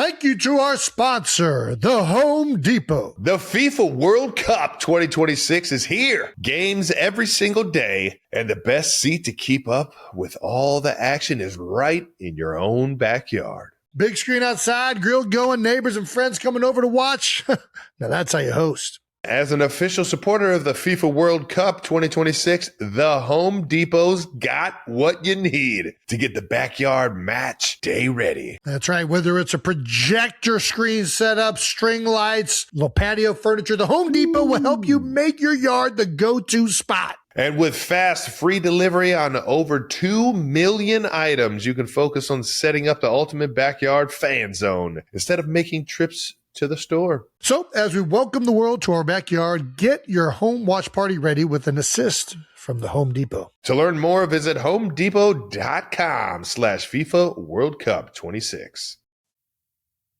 Thank you to our sponsor, the Home Depot. The FIFA World Cup 2026 is here. Games every single day, and the best seat to keep up with all the action is right in your own backyard. Big screen outside, grill going, neighbors and friends coming over to watch. Now that's how you host. As an official supporter of the FIFA World Cup 2026, the Home Depot's got what you need to get the backyard match day ready. That's right. Whether it's a projector screen setup, string lights, little patio furniture, the Home Depot will help you make your yard the go-to spot. And with fast, free delivery on over 2 million items, you can focus on setting up the ultimate backyard fan zone instead of making trips to the store. So, as we welcome the world to our backyard, get your home watch party ready with an assist from the Home Depot. To learn more, visit homedepot.com/FIFA World Cup 26.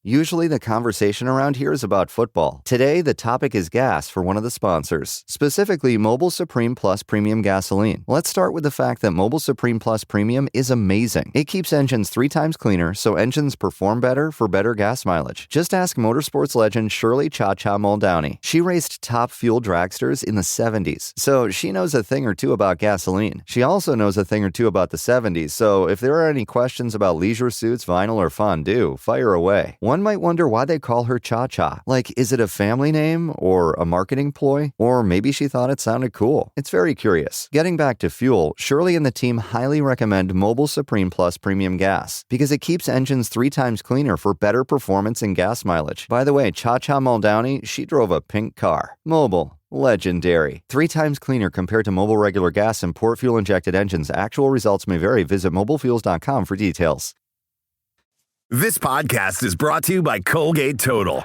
Usually the conversation around here is about football. Today, the topic is gas for one of the sponsors, specifically Mobile Supreme Plus Premium Gasoline. Let's start with the fact that Mobile Supreme Plus Premium is amazing. It keeps engines 3 times cleaner, so engines perform better for better gas mileage. Just ask motorsports legend Shirley Cha-Cha Muldowney. She raced top fuel dragsters in the 70s, so she knows a thing or two about gasoline. She also knows a thing or two about the 70s, so if there are any questions about leisure suits, vinyl, or fondue, fire away. One might wonder why they call her Cha-Cha. Like, is it a family name or a marketing ploy? Or maybe she thought it sounded cool. It's very curious. Getting back to fuel, Shirley and the team highly recommend Mobile Supreme Plus Premium Gas because it keeps engines 3 times cleaner for better performance and gas mileage. By the way, Cha-Cha Muldowney, she drove a pink car. Mobile. Legendary. 3 times cleaner compared to Mobile regular gas and port fuel injected engines. Actual results may vary. Visit mobilefuels.com for details. This podcast is brought to you by Colgate Total.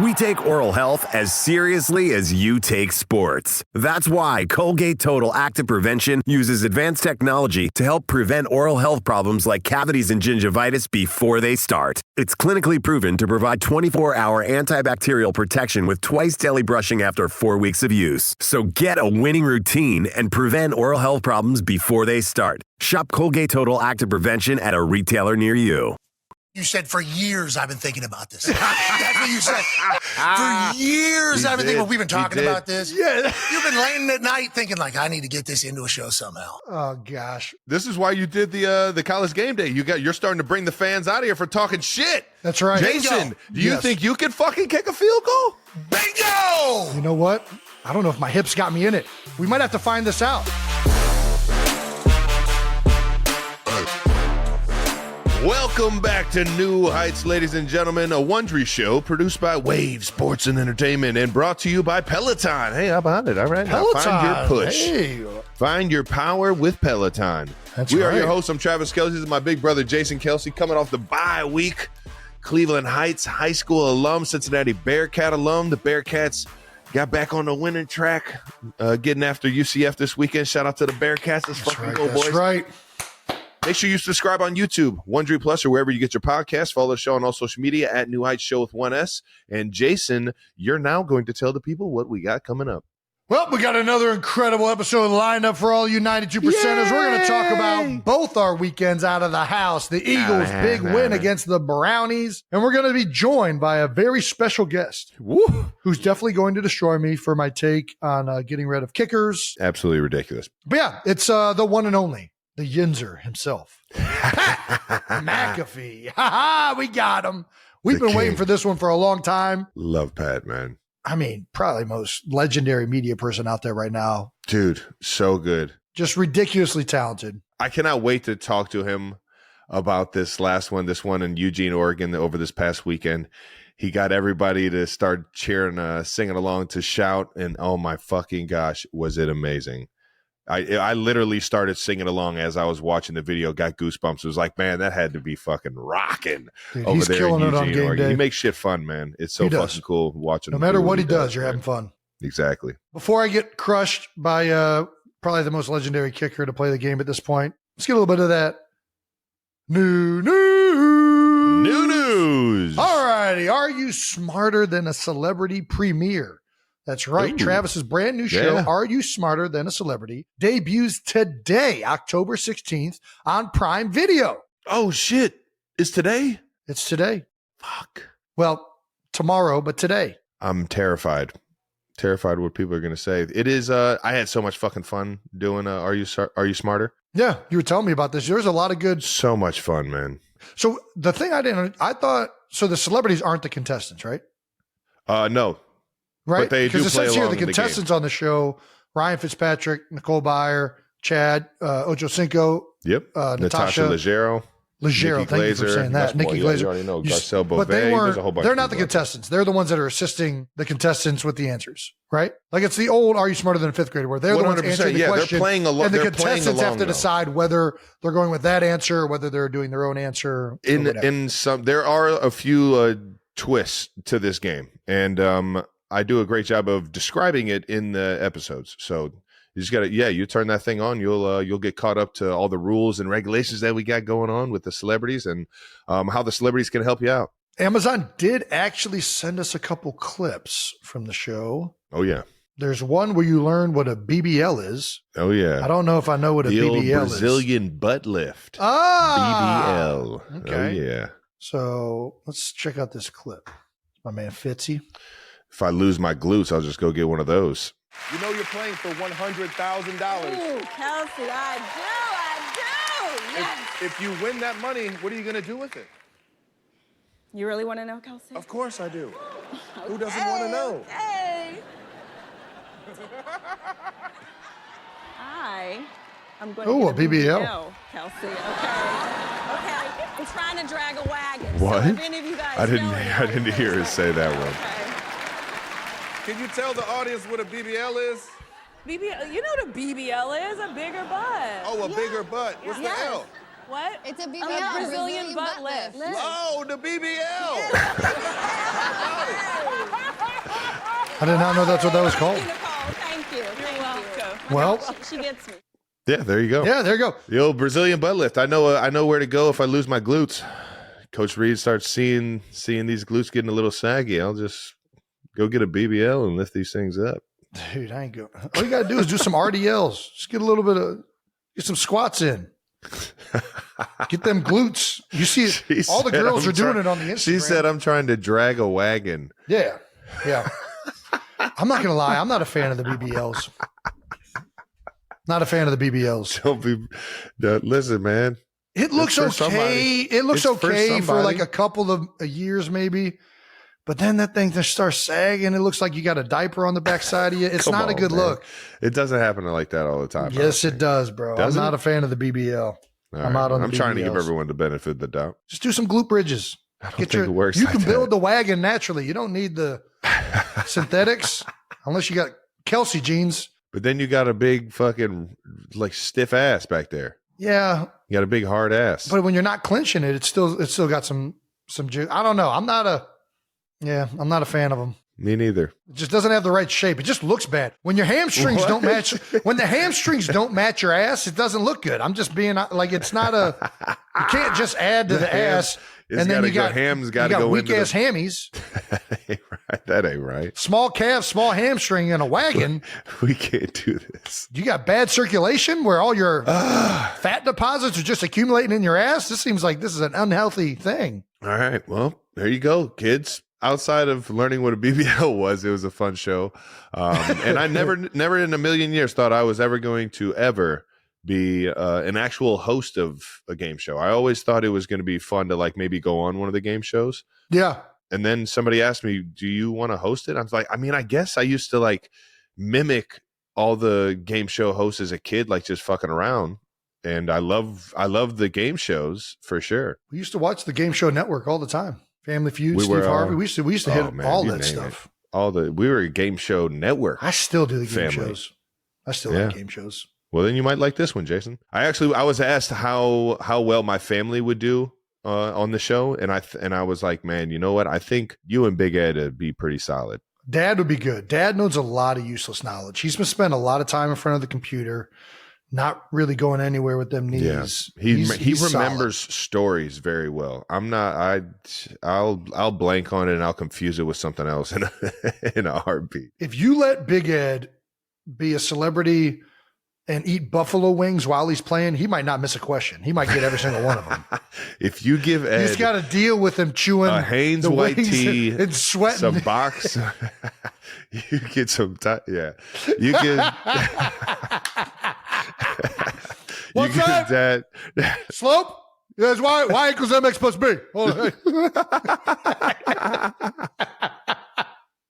We take oral health as seriously as you take sports. That's why Colgate Total Active Prevention uses advanced technology to help prevent oral health problems like cavities and gingivitis before they start. It's clinically proven to provide 24-hour antibacterial protection with twice daily brushing after 4 weeks of use. So get a winning routine and prevent oral health problems before they start. Shop Colgate Total Active Prevention at a retailer near you. You said, for years, I've been thinking about this. That's what you said. For years, I've been thinking, we've been talking about this. Yeah. You've been laying at night thinking, like, I need to get this into a show somehow. Oh, gosh. This is why you did the college game day. You're starting to bring the fans out of here for talking shit. That's right. Jason, Bingo. do you think you can fucking kick a field goal? Bingo! You know what? I don't know if my hips got me in it. We might have to find this out. Welcome back to New Heights, ladies and gentlemen, a Wondery show produced by Wave Sports and Entertainment and brought to you by Peloton. Hey, how about it? All right, Peloton. Now find your push. Hey. Find your power with Peloton. That's we right. are your hosts. I'm Travis Kelce. This is my big brother, Jason Kelce, coming off the bye week. Cleveland Heights High School alum, Cincinnati Bearcat alum. The Bearcats got back on the winning track, getting after UCF this weekend. Shout out to the Bearcats. Let's fucking go, boys. That's right. Make sure you subscribe on YouTube, Wondery Plus, or wherever you get your podcasts. Follow the show on all social media at New Heights Show with 1S. And Jason, you're now going to tell the people what we got coming up. Well, we got another incredible episode lined up for all you 92%ers. We're going to talk about both our weekends out of the house. The Eagles' big win against the Brownies. And we're going to be joined by a very special guest who's definitely going to destroy me for my take on getting rid of kickers. Absolutely ridiculous. But yeah, it's the one and only, the Yinzer himself. Pat McAfee. Ha-ha, we got him. We've been waiting for this one for a long time. Love Pat, man. I mean, probably most legendary media person out there right now. Dude, so good. Just ridiculously talented. I cannot wait to talk to him about this one in Eugene, Oregon over this past weekend. He got everybody to start cheering, singing along to shout, and oh my fucking gosh, was it amazing. I literally started singing along as I was watching the video, got goosebumps. It was like, man, that had to be fucking rocking over he's there killing in it on Eugene, game Oregon. day. He makes shit fun, man. It's so fucking cool watching No him matter do what he does, man. you're having fun. Exactly. Before I get crushed by probably the most legendary kicker to play the game at this point, let's get a little bit of that new news. All righty. Are you smarter than a celebrity premiere? That's right. Ooh. Travis's brand new show, Are You Smarter Than a Celebrity, debuts today, October 16th on Prime Video. Oh, shit. It's today? It's today. Fuck. Well, tomorrow, but today. I'm terrified. Terrified what people are going to say. It is. I had so much fucking fun doing. Are you smarter? Yeah, you were telling me about this. There's a lot of good. So much fun, man. So the thing I thought. So the celebrities aren't the contestants, right? No. Right. But they do because it play says here along the in the contestants on the show: Ryan Fitzpatrick, Nicole Byer, Chad Ocho Cinco. Yep. Natasha Leggero. Leggero, Nikki thank you for Glaser, saying that. Nikki You Glaser. already know. Garcelle Beauvais. But they There's a whole bunch they're of not the people out there. contestants. They're the ones that are assisting the contestants with the answers, right? Like it's the old "Are you smarter than a fifth grader?" where they're the ones 100%, answering the yeah, they're question, playing along- and the they're playing contestants have along, to though. decide whether they're going with that answer or whether they're doing their own answer. or whatever. In some, there are a few twists to this game, and I do a great job of describing it in the episodes. So you just got to, you turn that thing on, you'll get caught up to all the rules and regulations that we got going on with the celebrities and how the celebrities can help you out. Amazon did actually send us a couple clips from the show. Oh yeah, There's one where you learn what a BBL is. oh yeah. I don't know if I know what a The old BBL is. Brazilian butt lift. Ah, BBL. okay. Oh yeah. So let's check out this clip. My man Fitzy. If I lose my glutes, I'll just go get one of those. You know you're playing for $100,000. Ooh, Kelsey, I do. Yes. If you win that money, what are you going to do with it? You really want to know, Kelsey? Of course I do. Who doesn't want to know? Okay. I'm going to Ooh, get a BBL. Kelsey. Okay. I'm trying to drag a wagon. What? So if any of you guys I didn't know it, I didn't hear her say that one. Okay. Can you tell the audience what a BBL is? BBL, you know what a BBL is? A bigger butt. Oh, a bigger butt. What's Yes. the L? What? It's a BBL. A Brazilian butt lift. Oh, the BBL. I did not know that's what that was called. Nicole, thank you. You're welcome. Well, She gets me. Yeah, there you go. yeah, there you go. The old Brazilian butt lift. I know where to go if I lose my glutes. Coach Reed starts seeing these glutes getting a little saggy. I'll just go get a BBL and lift these things up. Dude, I ain't go. All you got to do is do some RDLs. Just get a little bit of, get some squats in. Get them glutes. You see She it. All the said girls I'm are doing try- it on the Instagram. She said, I'm trying to drag a wagon. Yeah. Yeah. I'm not going to lie. I'm not a fan of the BBLs. Not a fan of the BBLs. Don't be, listen, man. It looks It's for okay. somebody. It looks It's for okay for like somebody. a couple of years, maybe. But then that thing just starts sagging. It looks like you got a diaper on the backside of you. It's Come not a on, good man. look. It doesn't happen like that all the time. Yes, it does, bro. Does I'm it? not a fan of the BBL. All I'm out on the I'm trying to give BBLs. everyone the benefit of the doubt. Just do some glute bridges. I don't think it works. You like can build that. the wagon naturally. You don't need the synthetics unless you got Kelsey jeans. But then you got a big fucking like stiff ass back there. Yeah, You got a big hard ass. but when you're not clinching it, it's still got some juice. I don't know. I'm not a fan of them. Me neither. It just doesn't have the right shape. It just looks bad. When your hamstrings What? don't match, when the hamstrings don't match your ass, it doesn't look good. I'm just being like, it's not you can't just add to the ass. It's And then gotta you go- got ham's you gotta got go weak into ass the- hammies, That ain't right. That ain't right. small calf, small hamstring in a wagon. We can't do this. You got bad circulation where all your fat deposits are just accumulating in your ass. This seems like this is an unhealthy thing. All right. Well, there you go, kids. Outside of learning what a BBL was, it was a fun show. And I never in a million years thought I was ever going to ever be an actual host of a game show. I always thought it was going to be fun to like maybe go on one of the game shows. Yeah. And then somebody asked me, do you want to host it? I was like, I mean, I guess I used to like mimic all the game show hosts as a kid, like just fucking around. And I love the game shows for sure. We used to watch the Game Show Network all the time. Family Feud, We Steve were, Harvey. We used to hit man, all you that name stuff. We were a game show network. I still do the game Family. shows. I still Yeah. like game shows. Well, then you might like this one, Jason. I was asked how well my family would do on the show, and I was like, man, you know what? I think you and Big Ed would be pretty solid. Dad would be good. Dad knows a lot of useless knowledge. He's been spending a lot of time in front of the computer, not really going anywhere with them knees. Yeah, he He's remembers stories very well. I'm not. I'll blank on it and I'll confuse it with something else in a heartbeat. If you let Big Ed be a celebrity and eat buffalo wings while he's playing, he might not miss a question. He might get every single one of them. If you give Ed He's got to deal with him chewing a Hanes the white wings tea, and sweating. some box, you get some yeah. You get What's that? Slope? Yeah, that's why equals MX plus B. Hold on.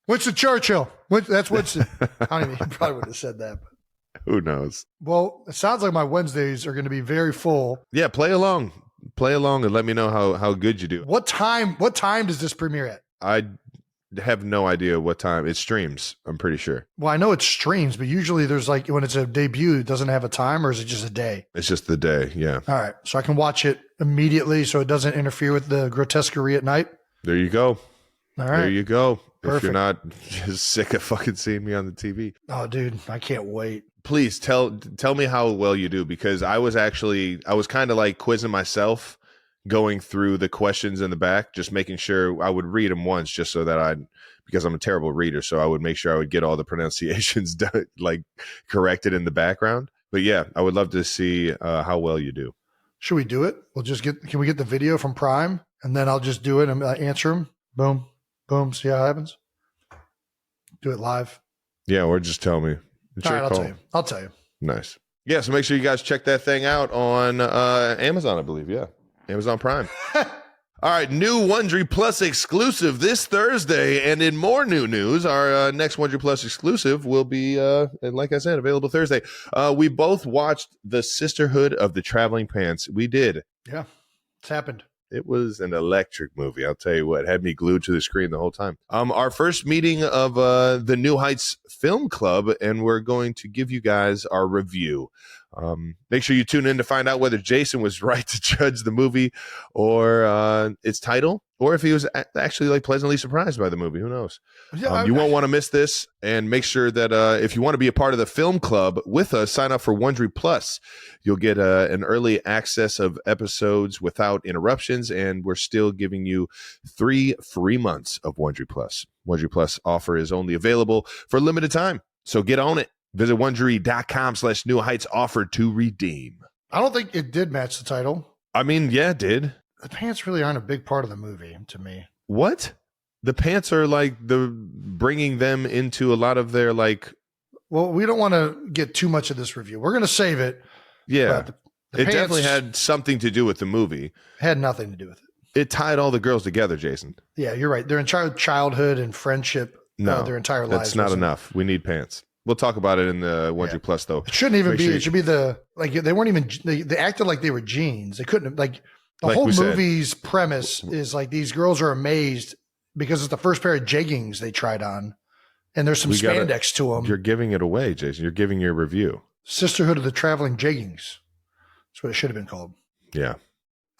Winston Churchill. That's Winston. I don't even, he probably would have said that. But. Who knows? Well, it sounds like my Wednesdays are going to be very full. Yeah, play along and let me know how good you do. What time does this premiere at? I have no idea what time. It streams, I'm pretty sure. Well, I know it streams, but usually there's like when it's a debut, it doesn't have a time, or is it just a day? It's just the day, yeah. All right. So I can watch it immediately so it doesn't interfere with the grotesquerie at night. There you go. All right. There you go. Perfect. If you're not just sick of fucking seeing me on the TV. Oh, dude, I can't wait. Please tell me how well you do, because I was kind of like quizzing myself, going through the questions in the back, just making sure I would read them once just so that because I'm a terrible reader, so I would make sure I would get all the pronunciations done, like corrected in the background. But yeah, I would love to see how well you do. Should we do it? Can we get the video from Prime, and then I'll just do it and answer them? Boom, boom. See how it happens? Do it live. Yeah, or just tell me. All right, I'll tell you. Nice. Yeah, so make sure you guys check that thing out on Amazon, I believe. Yeah, Amazon Prime. All right, new Wondery Plus exclusive this Thursday. And in more new news, our next Wondery Plus exclusive will be, like I said, available Thursday. We both watched The Sisterhood of the Traveling Pants. We did. Yeah, it's happened. It was an electric movie. I'll tell you what, had me glued to the screen the whole time. Our first meeting of the New Heights Film Club, and we're going to give you guys our review. Make sure you tune in to find out whether Jason was right to judge the movie or its title, or if he was actually like pleasantly surprised by the movie. Who knows? Yeah, you won't want to miss this, and make sure that if you want to be a part of the film club with us, sign up for Wondery Plus. You'll get an early access of episodes without interruptions, and we're still giving you 3 free months of Wondery Plus. Wondery Plus offer is only available for a limited time, so get on it. Visit Wondery.com/New Heights offer to redeem. I don't think it did match the title. I mean, yeah, it did. The pants really aren't a big part of the movie to me. What? The pants are like bringing them into a lot of their like. Well, we don't want to get too much of this review. We're going to save it. Yeah, the it definitely had something to do with the movie. Had nothing to do with it. It tied all the girls together, Jason. Yeah, you're right. Their entire childhood and friendship. No, their entire lives. That's not enough. We need pants. We'll talk about it in the Wondery Plus, though. It shouldn't even be. It should be they weren't even. They acted like they were jeans. They couldn't the whole movie's premise is like these girls are amazed because it's the first pair of jeggings they tried on, and there's some spandex to them. You're giving it away, Jason. You're giving your review. Sisterhood of the Traveling Jeggings. That's what it should have been called. Yeah.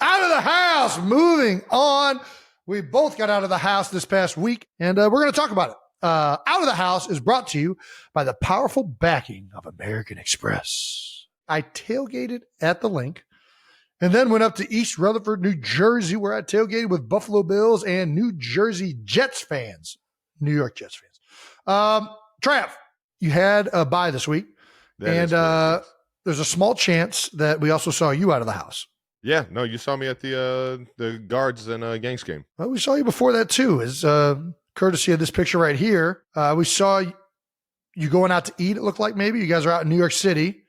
Out of the house. Moving on. We both got out of the house this past week, and we're going to talk about it. Out of the House is brought to you by the powerful backing of American Express. I tailgated at the link and then went up to East Rutherford, New Jersey, where I tailgated with Buffalo Bills and New Jersey Jets fans, New York Jets fans. Trav, you had a bye this week, and there's a small chance that we also saw you out of the house. Yeah, no, you saw me at the Guards and Yanks game. Well, we saw you before that too. Is courtesy of this picture right here. We saw you going out to eat, it looked like maybe. You guys are out in New York City,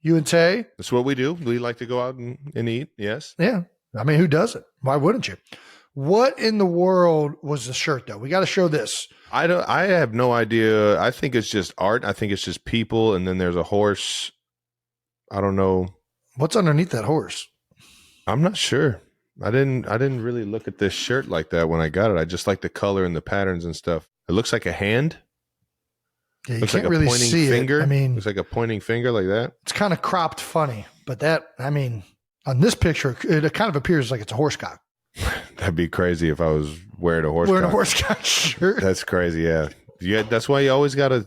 you and Tay. That's what we do. We like to go out and eat, yes. Yeah. I mean, who doesn't? Why wouldn't you? What in the world was the shirt, though? We got to show this. I have no idea. I think it's just art. I think it's just people, and then there's a horse. I don't know. What's underneath that horse? I'm not sure. I didn't really look at this shirt like that when I got it. I just like the color and the patterns and stuff. It looks like a hand. Yeah, you looks can't like a really pointing see finger. it. I mean, looks like a pointing finger like that. It's kind of cropped funny, but on this picture, it kind of appears like it's a horse cock. That'd be crazy if I was wearing a horse cock shirt. That's crazy. Yeah. Yeah. That's why you always gotta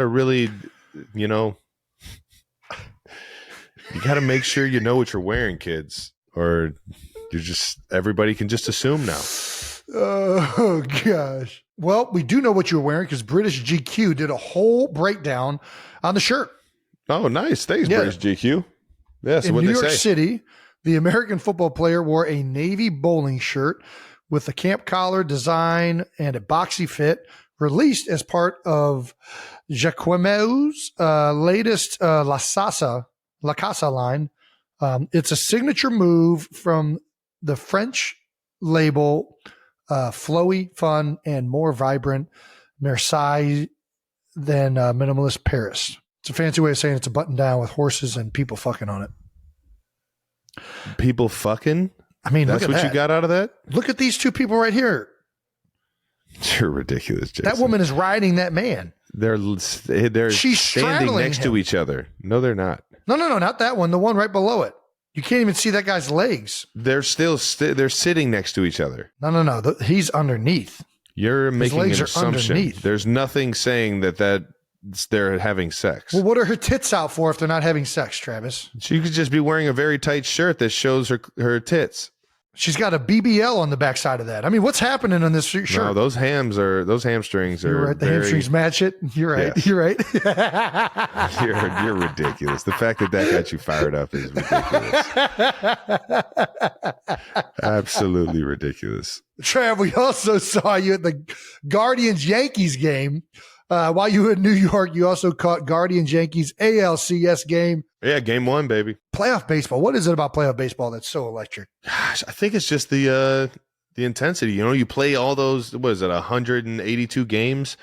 really, you gotta make sure you know what you're wearing, kids, or everybody can just assume now. Oh gosh. Well, we do know what you're wearing because British GQ did a whole breakdown on the shirt. Oh, nice. Thanks, Yeah. British GQ. Yeah, so In what New they York say? City, the American football player wore a navy bowling shirt with a camp collar design and a boxy fit, released as part of Jacquemo's latest La Casa line. It's a signature move from the French label, flowy, fun, and more vibrant Marseille than minimalist Paris. It's a fancy way of saying it's a button down with horses and people fucking on it. People fucking? I mean, That's look at what that. you got out of that? Look at these two people right here. You're ridiculous, Jason. That woman is riding that man. They're She's standing straddling next him. to each other. No, they're not. No, not that one. The one right below it. You can't even see that guy's legs. They're still they're sitting next to each other. No. He's underneath. You're making legs an are assumption. underneath. There's nothing saying that they're having sex. Well, what are her tits out for if they're not having sex, Travis? She could just be wearing a very tight shirt that shows her tits. She's got a BBL on the backside of that. I mean, what's happening on this shirt? No, those hamstrings are. You're right. The very, hamstrings match it. You're right. Yes. You're right. You're ridiculous. The fact that got you fired up is ridiculous. Absolutely ridiculous. Trav, we also saw you at the Guardians-Yankees game. While you were in New York, you also caught Guardians-Yankees ALCS game. Yeah, game 1, baby. Playoff baseball. What is it about playoff baseball that's so electric? Gosh, I think it's just the intensity. You know, you play all those, what is it, 182 games,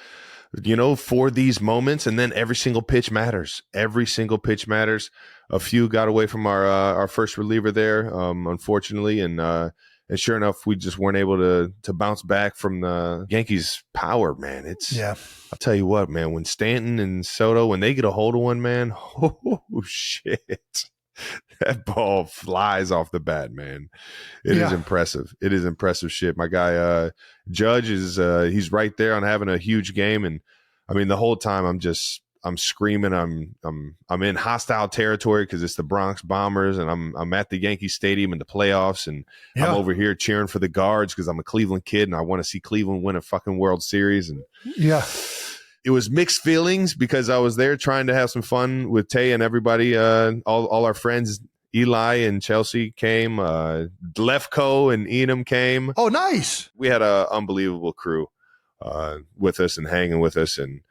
for these moments, and then every single pitch matters. Every single pitch matters. A few got away from our first reliever there, unfortunately, and sure enough, we just weren't able to bounce back from the Yankees' power, man. I'll tell you what, man, when Stanton and Soto, when they get a hold of one, man, oh, shit. That ball flies off the bat, man. It is impressive. It is impressive shit. My guy, Judge, he's right there on having a huge game. And I mean, the whole time I'm screaming. I'm in hostile territory because it's the Bronx Bombers, and I'm at the Yankee Stadium in the playoffs, and I'm over here cheering for the Guards because I'm a Cleveland kid and I want to see Cleveland win a fucking World Series. And it was mixed feelings because I was there trying to have some fun with Tay and everybody. All our friends, Eli and Chelsea came. Lefko and Enum came. Oh, nice! We had an unbelievable crew with us and hanging with us, and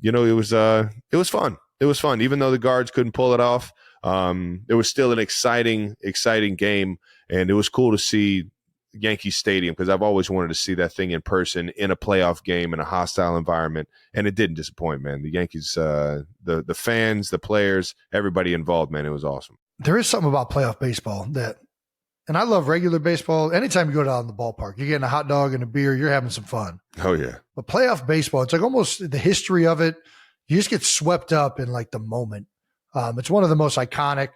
it was fun. It was fun. Even though the Guards couldn't pull it off, it was still an exciting game. And it was cool to see Yankee Stadium because I've always wanted to see that thing in person in a playoff game in a hostile environment. And it didn't disappoint, man. The Yankees, the fans, the players, everybody involved, man. It was awesome. There is something about playoff baseball and I love regular baseball. Anytime you go down to the ballpark, you're getting a hot dog and a beer, you're having some fun. Oh, yeah. But playoff baseball, it's like almost the history of it. You just get swept up in like the moment. It's one of the most iconic.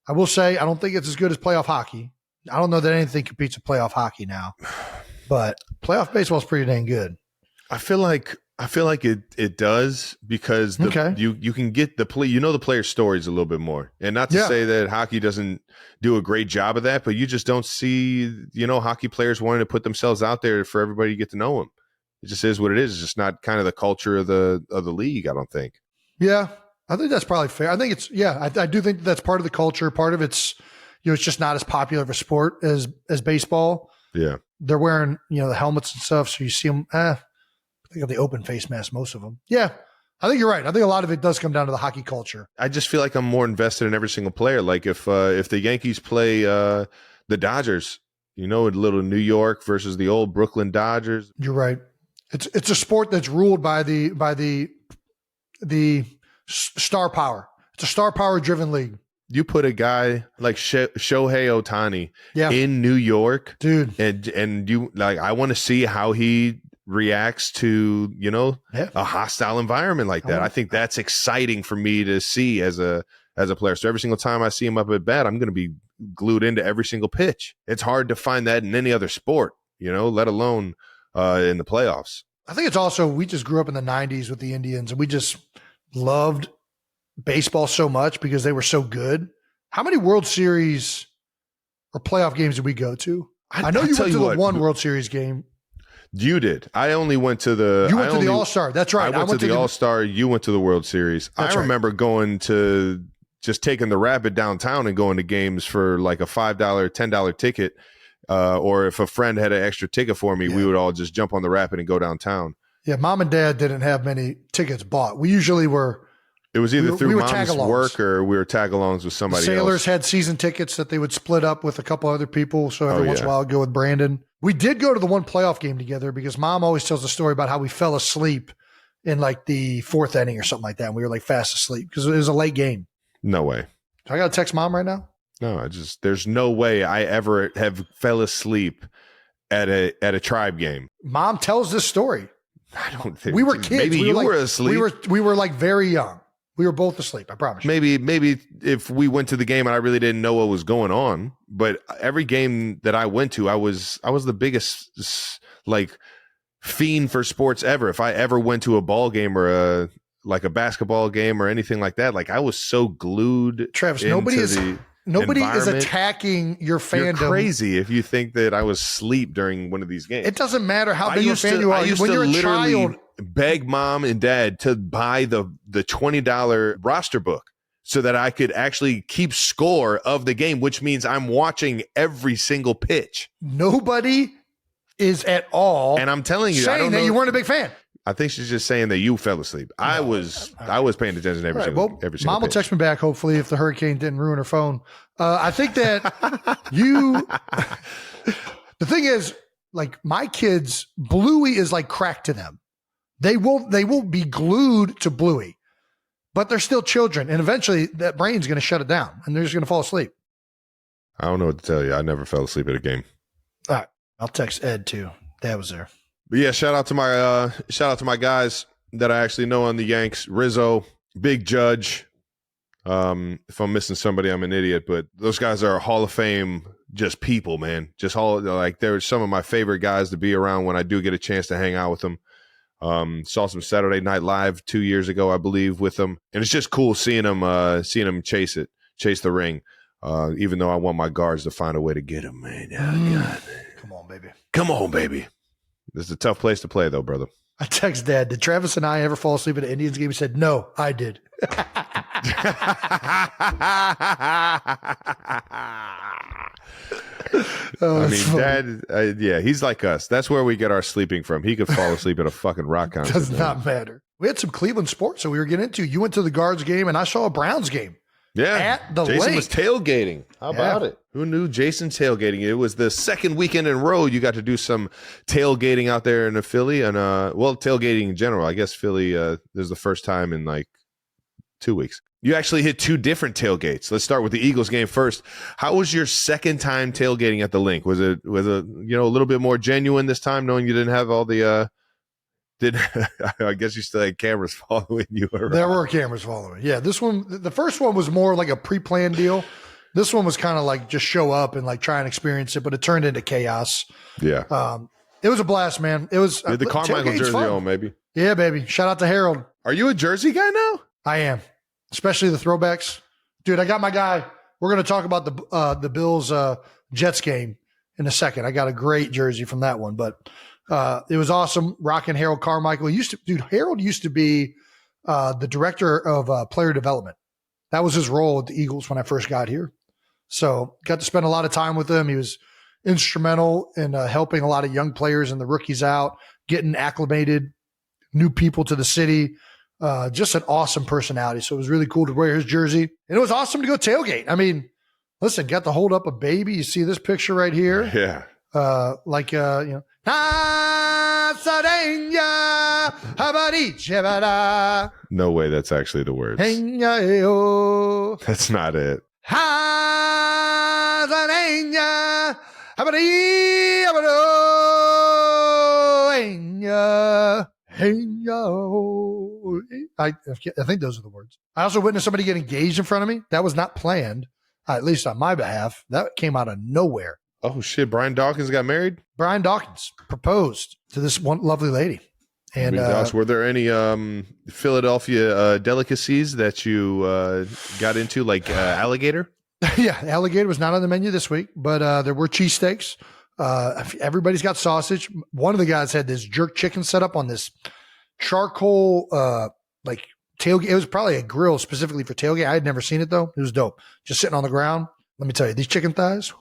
I will say, I don't think it's as good as playoff hockey. I don't know that anything competes with playoff hockey now, but playoff baseball is pretty dang good. I feel like it does because you can get the player's stories a little bit more. And not to say that hockey doesn't do a great job of that, but you just don't see, hockey players wanting to put themselves out there for everybody to get to know them. It just is what it is. It's just not kind of the culture of the league, I don't think. Yeah, I think that's probably fair. I think I do think that's part of the culture. Part of it's, it's just not as popular of a sport as baseball. Yeah. They're wearing, the helmets and stuff. So you see them, I think of the open face mask, most of them. Yeah, I think you're right. I think a lot of it does come down to the hockey culture. I just feel like I'm more invested in every single player. Like if the Yankees play the Dodgers, a little New York versus the old Brooklyn Dodgers. You're right. It's a sport that's ruled by the star power. It's a star power driven league. You put a guy like Shohei Ohtani in New York, dude, and you I want to see how he reacts to a hostile environment like that. I think that's exciting for me to see as a player. So every single time I see him up at bat, I'm going to be glued into every single pitch. It's hard to find that in any other sport, let alone in the playoffs. I think it's also we just grew up in the 90s with the Indians, and we just loved baseball so much because they were so good. How many World Series or playoff games did we go to? I know you went to the one World Series game. You did. I only went to the. You went to the All-Star. That's right. I went to the All-Star. You went to the World Series. I remember going to just taking the Rapid downtown and going to games for like a $5, $10 ticket. Or if a friend had an extra ticket for me, we would all just jump on the Rapid and go downtown. Yeah, Mom and Dad didn't have many tickets bought. We usually were. It was either through Mom's work or we were tag-alongs with somebody else. Sailors had season tickets that they would split up with a couple other people. So every once in a while I'd go with Brandon. We did go to the one playoff game together because Mom always tells the story about how we fell asleep in like the fourth inning or something like that. And we were like fast asleep because it was a late game. No way. So I got to text Mom right now? No, there's no way I ever have fell asleep at a Tribe game. Mom tells this story. I don't think we were kids. Maybe you were asleep. We were like very young. We were both asleep. I promise you. Maybe if we went to the game and I really didn't know what was going on, but every game that I went to, I was the biggest like fiend for sports ever. If I ever went to a ball game or a basketball game or anything like that, like I was so glued. Travis, nobody is attacking your fandom. You're crazy if you think that I was asleep during one of these games. It doesn't matter how big a fan you are. I used when to you're a literally child, beg Mom and Dad to buy the $20 roster book so that I could actually keep score of the game, which means I'm watching every single pitch. Nobody is at all. And I'm telling you, saying that you weren't a big fan. I think she's just saying that you fell asleep. No, I was paying attention every single pitch. Mom will text me back, hopefully, if the hurricane didn't ruin her phone. I think that you – the thing is, like, my kids, Bluey is like crack to them. They will be glued to Bluey, but they're still children. And eventually that brain's going to shut it down and they're just going to fall asleep. I don't know what to tell you. I never fell asleep at a game. All right. I'll text Ed too. Dad was there. But yeah, shout out to my guys that I actually know on the Yanks. Rizzo, Big Judge. If I'm missing somebody, I'm an idiot. But those guys are Hall of Fame just people, man. They're some of my favorite guys to be around when I do get a chance to hang out with them. Saw some Saturday Night Live 2 years ago, I believe, with them, and it's just cool seeing them chase the ring. Even though I want my guards to find a way to get him, man. God. Come on, baby. This is a tough place to play, though, brother. I text Dad, did Travis and I ever fall asleep at an Indians game? He said, no, I did. I mean, Dad, he's like us. That's where we get our sleeping from. He could fall asleep at a fucking rock concert. Does not matter. We had some Cleveland sports that we were getting into. You went to the Guards game, and I saw a Browns game. Yeah, at the Jason lake. was tailgating. How about it? Who knew Jason tailgating? It was the second weekend in a row you got to do some tailgating out there in Philly, and tailgating in general. I guess Philly this is the first time in like 2 weeks. You actually hit two different tailgates. Let's start with the Eagles game first. How was your second time tailgating at the link? Was it a little bit more genuine this time, knowing you didn't have all the I guess you still had cameras following you around. There were cameras following. Yeah, this one, the first one was more like a pre-planned deal. This one was kind of like just show up and like try and experience it, but it turned into chaos. Yeah. It was a blast, man. It was the Carmichael jersey on, maybe. Yeah, baby. Shout out to Harold. Are you a jersey guy now? I am, especially the throwbacks. Dude, I got my guy. We're going to talk about the Bills Jets game in a second. I got a great jersey from that one, but it was awesome. Rocking Harold Carmichael. Harold used to be the director of player development. That was his role at the Eagles when I first got here. So got to spend a lot of time with him. He was instrumental in helping a lot of young players and the rookies out, getting acclimated, new people to the city. Just an awesome personality. So it was really cool to wear his jersey. And it was awesome to go tailgate. I mean, listen, got to hold up a baby. You see this picture right here? Yeah. No way that's actually the words. That's not it. I think those are the words. I also witnessed somebody get engaged in front of me. That was not planned, at least on my behalf. That came out of nowhere. Oh, shit. Brian Dawkins got married? Brian Dawkins proposed to this one lovely lady. And were there any Philadelphia delicacies that you got into, like alligator? Yeah, alligator was not on the menu this week, but there were cheesesteaks. Everybody's got sausage. One of the guys had this jerk chicken set up on this charcoal, like tailgate. It was probably a grill specifically for tailgate. I had never seen it though. It was dope. Just sitting on the ground. Let me tell you, these chicken thighs,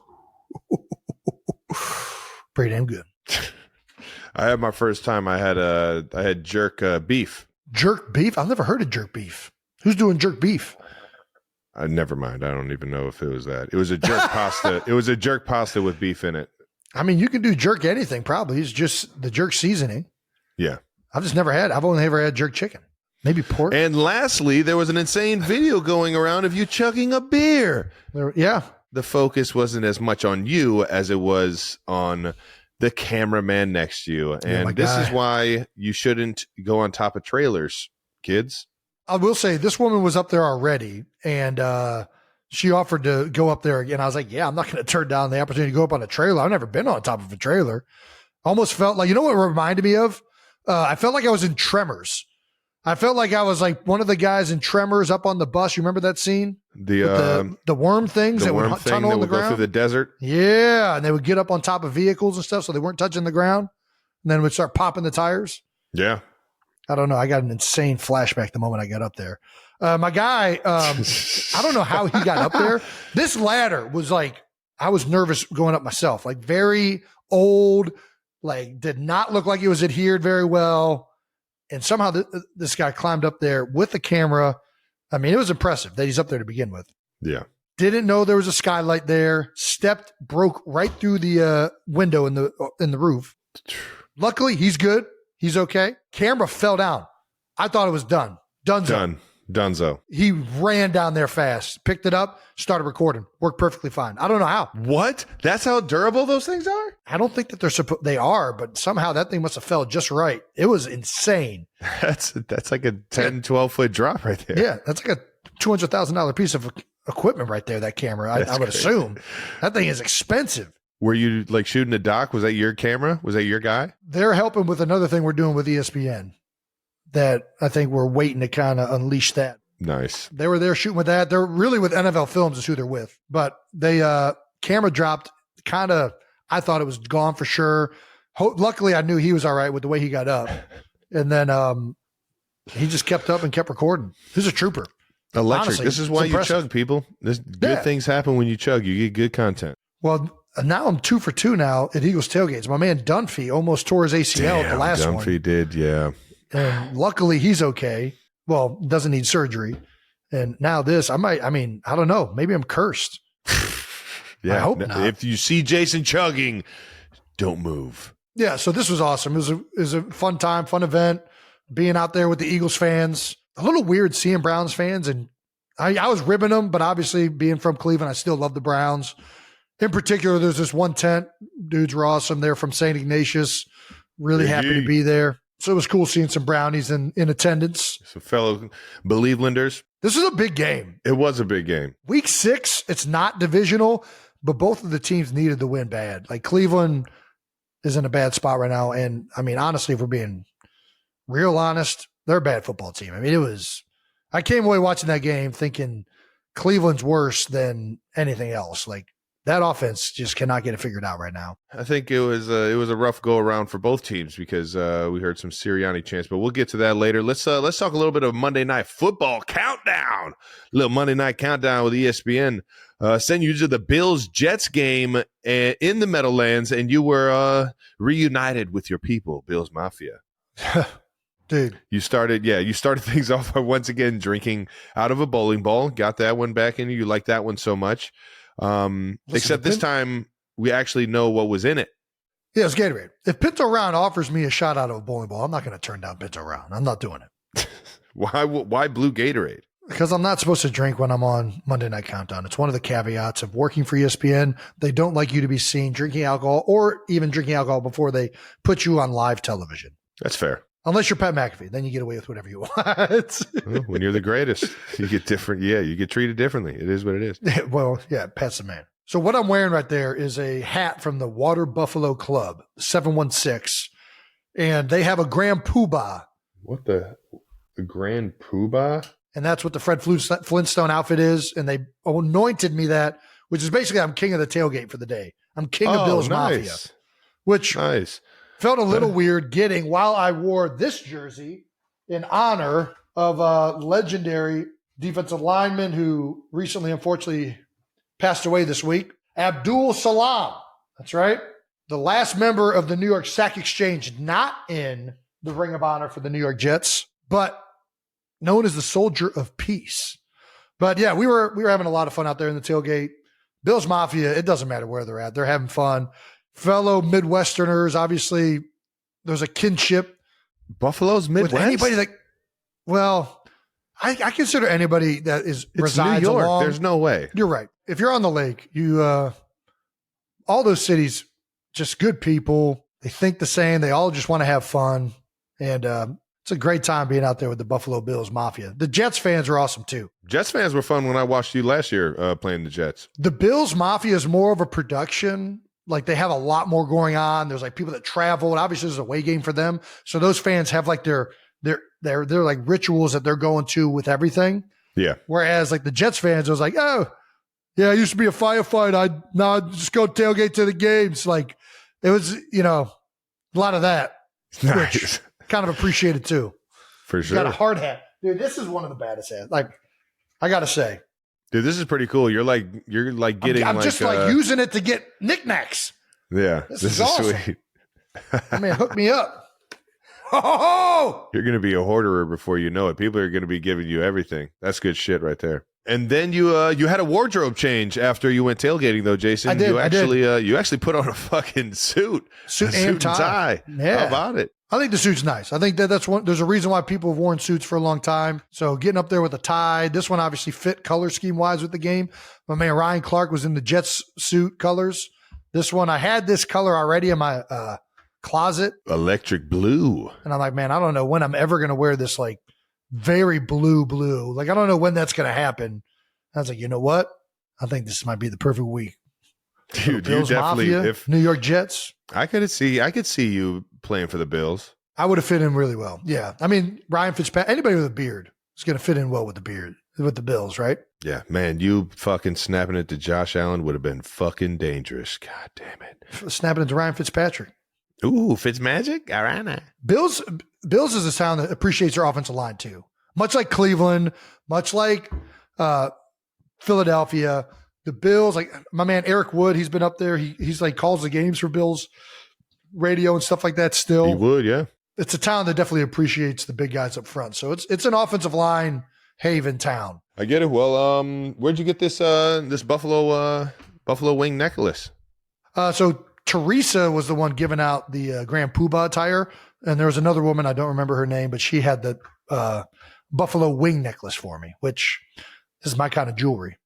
pretty damn good. I had my first time. I had jerk beef. Jerk beef? I've never heard of jerk beef. Who's doing jerk beef? Never mind. I don't even know if it was that. It was a jerk pasta. It was a jerk pasta with beef in it. I mean, you can do jerk anything probably. It's just the jerk seasoning. Yeah. I've only ever had jerk chicken. Maybe pork. And lastly, there was an insane video going around of you chugging a beer. Yeah. The focus wasn't as much on you as it was on the cameraman next to you. And this is why you shouldn't go on top of trailers, kids. I will say this woman was up there already, and she offered to go up there again. I was like, yeah, I'm not going to turn down the opportunity to go up on a trailer. I've never been on top of a trailer. Almost felt like, you know what it reminded me of? I felt like I was in Tremors. I felt like I was like one of the guys in Tremors up on the bus. You remember that scene? The worm things that would tunnel in the ground? Go through the desert. Yeah, and they would get up on top of vehicles and stuff so they weren't touching the ground, and then would start popping the tires. Yeah. I don't know. I got an insane flashback the moment I got up there. My guy, I don't know how he got up there. This ladder was like, I was nervous going up myself, like very old, like did not look like it was adhered very well. And somehow this guy climbed up there with the camera. I mean, it was impressive that he's up there to begin with. Yeah. Didn't know there was a skylight there. Broke right through the window in the roof. Luckily, he's good. He's okay. Camera fell down. I thought it was done. Dunzo. He ran down there fast, picked it up, started recording. Worked perfectly fine. I don't know how. What? That's how durable those things are? I don't think that they are, but somehow that thing must have fell just right. It was insane. That's like a 10, 12 foot drop right there. Yeah, that's like a $200,000 piece of equipment right there, that camera. I would assume. That thing is expensive. Were you like shooting a doc? Was that your camera? Was that your guy? They're helping with another thing we're doing with ESPN that I think we're waiting to kind of unleash that. Nice. They were there shooting with that. They're really with NFL Films is who they're with. But they camera dropped kind of, I thought it was gone for sure. Luckily, I knew he was all right with the way he got up. And then he just kept up and kept recording. He's a trooper. Electric. Honestly, this is why you chug, people. Good things happen when you chug. You get good content. Well, now I'm 2 for 2 now at Eagles tailgates. My man Dunphy almost tore his ACL at the last one. Dunphy did, yeah. And luckily he's okay. Well, doesn't need surgery. And now this, I don't know. Maybe I'm cursed. Yeah. I hope not. If you see Jason chugging, don't move. Yeah. So this was awesome. It was a fun time, fun event, being out there with the Eagles fans. A little weird seeing Browns fans. And I was ribbing them, but obviously being from Cleveland, I still love the Browns. In particular, there's this one tent. Dudes were awesome. They're from St. Ignatius. Really happy to be there. So it was cool seeing some Brownies in attendance. Some fellow Believelanders. This was a big game. It was a big game. Week 6, it's not divisional, but both of the teams needed the win bad. Like Cleveland is in a bad spot right now. And I mean, honestly, if we're being real honest, they're a bad football team. I mean, I came away watching that game thinking Cleveland's worse than anything else. Like, that offense just cannot get it figured out right now. I think it was a rough go around for both teams because we heard some Sirianni chants, but we'll get to that later. Let's talk a little bit of Monday Night Football countdown. A little Monday Night countdown with ESPN. Send you to the Bills-Jets game in the Meadowlands, and you were reunited with your people, Bills Mafia. Dude. You started things off by once again drinking out of a bowling ball. Got that one back in you. You like that one so much. Except this time we actually know what was in it. Yeah, it's Gatorade. If Pinto Round offers me a shot out of a bowling ball, I'm not going to turn down Pinto Round. I'm not doing it. Why blue Gatorade? Because I'm not supposed to drink when I'm on Monday Night Countdown. It's one of the caveats of working for ESPN. They don't like you to be seen drinking alcohol or even drinking alcohol before they put you on live television. That's fair. Unless you're Pat McAfee, then you get away with whatever you want. Well, when you're the greatest, you get different. Yeah, you get treated differently. It is what it is. Well, yeah, Pat's the man. So what I'm wearing right there is a hat from the Water Buffalo Club, 716, and they have a Grand Poobah. What the Grand Poobah? And that's what the Fred Flintstone outfit is. And they anointed me that, which is basically I'm king of the tailgate for the day. I'm king of Bills Mafia, which felt a little weird getting while I wore this jersey in honor of a legendary defensive lineman who recently, unfortunately, passed away this week, Abdul Salam. That's right. The last member of the New York Sack Exchange, not in the Ring of Honor for the New York Jets, but known as the Soldier of Peace. But yeah, we were having a lot of fun out there in the tailgate. Bills Mafia, it doesn't matter where they're at. They're having fun. Fellow Midwesterners, obviously, there's a kinship. Buffalo's Midwest? With anybody that, well, I consider anybody that resides New York. along. There's no way. You're right. If you're on the lake, all those cities, just good people. They think the same. They all just want to have fun. And it's a great time being out there with the Buffalo Bills Mafia. The Jets fans are awesome too. Jets fans were fun when I watched you last year playing the Jets. The Bills Mafia is more of a production. Like they have a lot more going on. There's like people that travel, and obviously there's a away game for them. So those fans have like their like rituals that they're going to with everything. Yeah. Whereas like the Jets fans, it was like, oh, yeah, I used to be a firefighter. I just go tailgate to the games. Like it was, a lot of that. Nice. Which kind of appreciated too. For sure. Got a hard hat. Dude, this is one of the baddest hats. Like, I got to say. Dude, this is pretty cool. You're like getting I'm just like using it to get knickknacks. Yeah. This is awesome. Sweet. Man, hook me up. Oh! You're going to be a hoarder before you know it. People are going to be giving you everything. That's good shit right there. And then you had a wardrobe change after you went tailgating, though, Jason. I did. You actually put on a fucking suit and tie. Yeah. How about it? I think the suit's nice. I think that's one. There's a reason why people have worn suits for a long time. So getting up there with a tie, this one obviously fit color scheme wise with the game. My man Ryan Clark was in the Jets suit colors. This one, I had this color already in my closet, electric blue, and I'm like, man, I don't know when I'm ever going to wear this like very blue. Like I don't know when that's going to happen. I was like, you know what? I think this might be the perfect week. Dude, Bills you definitely Mafia, New York Jets. I could see you playing for the Bills. I would have fit in really well. Yeah. I mean, Ryan Fitzpatrick, anybody with a beard is going to fit in well with the beard, with the Bills, right? Yeah, man, you fucking snapping it to Josh Allen would have been fucking dangerous. God damn it. Snapping it to Ryan Fitzpatrick. Ooh, Fitzmagic? All right. Now. Bills is a sound that appreciates their offensive line too. Much like Cleveland, much like Philadelphia. The Bills, like my man Eric Wood, he's been up there. He's like calls the games for Bills radio and stuff like that still. He would, yeah. It's a town that definitely appreciates the big guys up front. So it's an offensive line haven town. I get it. Well, where'd you get this this buffalo wing necklace? So Teresa was the one giving out the Grand Poobah attire, and there was another woman, I don't remember her name, but she had the buffalo wing necklace for me, which is my kind of jewelry.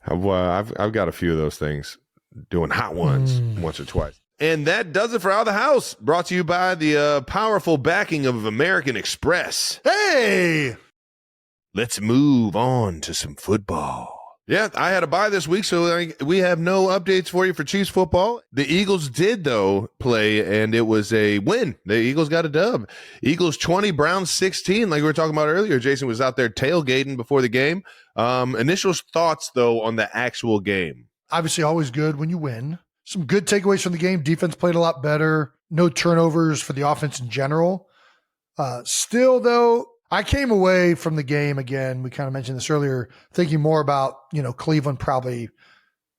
I've got a few of those things, doing hot ones once or twice. And that does it for Out of the House, brought to you by the powerful backing of American Express. Hey! Let's move on to some football. Yeah, I had a bye this week, so we have no updates for you for Chiefs football. The Eagles did, though, play, and it was a win. The Eagles got a dub. Eagles 20, Browns 16. Like we were talking about earlier, Jason was out there tailgating before the game. Initial thoughts, though, on the actual game. Obviously, always good when you win. Some good takeaways from the game. Defense played a lot better. No turnovers for the offense in general. Still, though, I came away from the game, again, we kind of mentioned this earlier, thinking more about, Cleveland probably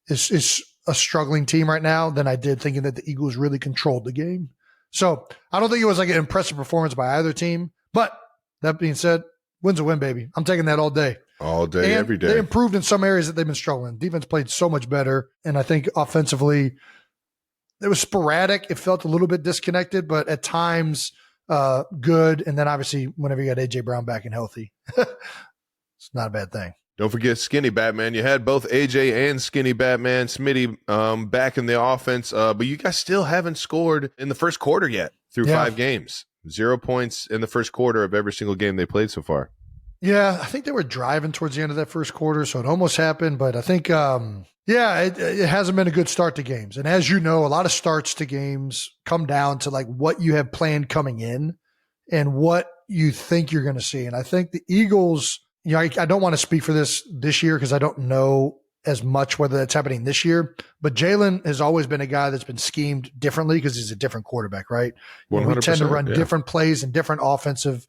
is a struggling team right now than I did thinking that the Eagles really controlled the game. So I don't think it was like an impressive performance by either team. But that being said, win's a win, baby. I'm taking that all day. All day, and every day. They improved in some areas that they've been struggling. Defense played so much better. And I think offensively, it was sporadic. It felt a little bit disconnected, but at times good. And then obviously whenever you got AJ Brown back and healthy, it's not a bad thing. Don't forget Skinny Batman. You had both AJ and Skinny Batman, Smitty, back in the offense, but you guys still haven't scored in the first quarter yet through 5 games. 0 points in the first quarter of every single game they played so far. Yeah, I think they were driving towards the end of that first quarter, so it almost happened. But I think, it hasn't been a good start to games. And as you know, a lot of starts to games come down to like what you have planned coming in and what you think you're going to see. And I think the Eagles, I don't want to speak for this year because I don't know as much whether that's happening this year, but Jalen has always been a guy that's been schemed differently because he's a different quarterback, right? You know, we tend to run different plays and different offensive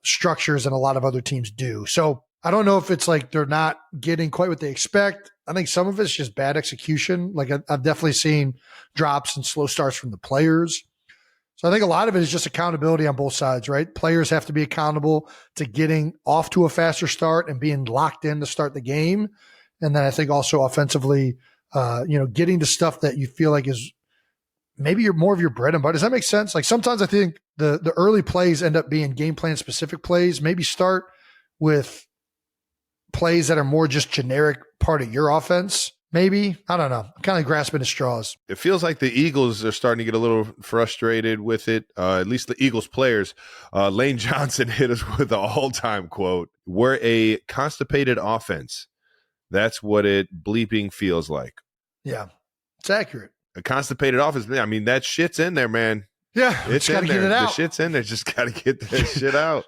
structures than a lot of other teams do. So I don't know if it's like they're not getting quite what they expect. I think some of it's just bad execution. Like I've definitely seen drops and slow starts from the players. So I think a lot of it is just accountability on both sides, right? Players have to be accountable to getting off to a faster start and being locked in to start the game. And then I think also offensively, getting to stuff that you feel like is maybe you're more of your bread and butter. Does that make sense? Like sometimes I think the early plays end up being game plan specific plays. Maybe start with plays that are more just generic part of your offense. Maybe. I don't know. I'm kind of grasping at straws. It feels like the Eagles are starting to get a little frustrated with it, at least the Eagles players. Lane Johnson hit us with an all-time quote. We're a constipated offense. That's what it bleeping feels like. Yeah, it's accurate. A constipated offense. I mean, that shit's in there, man. Yeah, it's got to get it out. The shit's in there. Just got to get that shit out.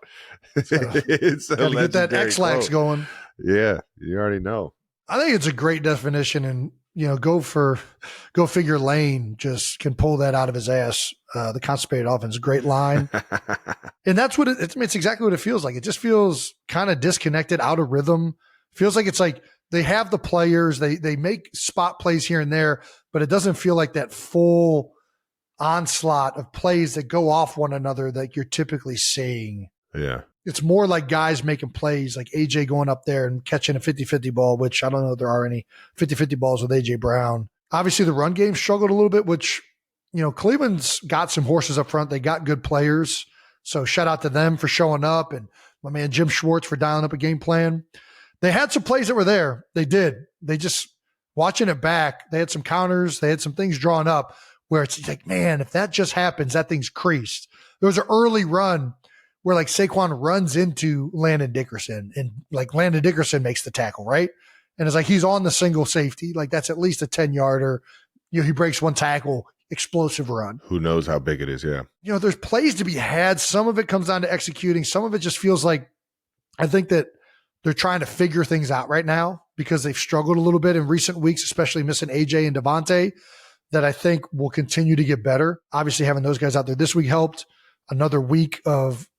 It's got to get that X-Lax going. Yeah, you already know. I think it's a great definition, and go figure. Lane just can pull that out of his ass. The constipated offense, great line, and that's what it's exactly what it feels like. It just feels kind of disconnected, out of rhythm. Feels like it's like they have the players, they make spot plays here and there, but it doesn't feel like that full onslaught of plays that go off one another that you're typically seeing. Yeah. It's more like guys making plays, like AJ going up there and catching a 50-50 ball, which I don't know if there are any 50-50 balls with AJ Brown. Obviously, the run game struggled a little bit, which, Cleveland's got some horses up front. They got good players. So shout out to them for showing up, and my man Jim Schwartz for dialing up a game plan. They had some plays that were there. They did. They just, watching it back, they had some counters. They had some things drawn up where it's like, man, if that just happens, that thing's creased. There was an early run where like Saquon runs into Landon Dickerson, and like Landon Dickerson makes the tackle, right? And it's like he's on the single safety. Like that's at least a 10-yarder. He breaks one tackle, explosive run. Who knows how big it is, yeah. There's plays to be had. Some of it comes down to executing. Some of it just feels like I think that they're trying to figure things out right now because they've struggled a little bit in recent weeks, especially missing AJ and Davante, that I think will continue to get better. Obviously, having those guys out there this week helped. Another week of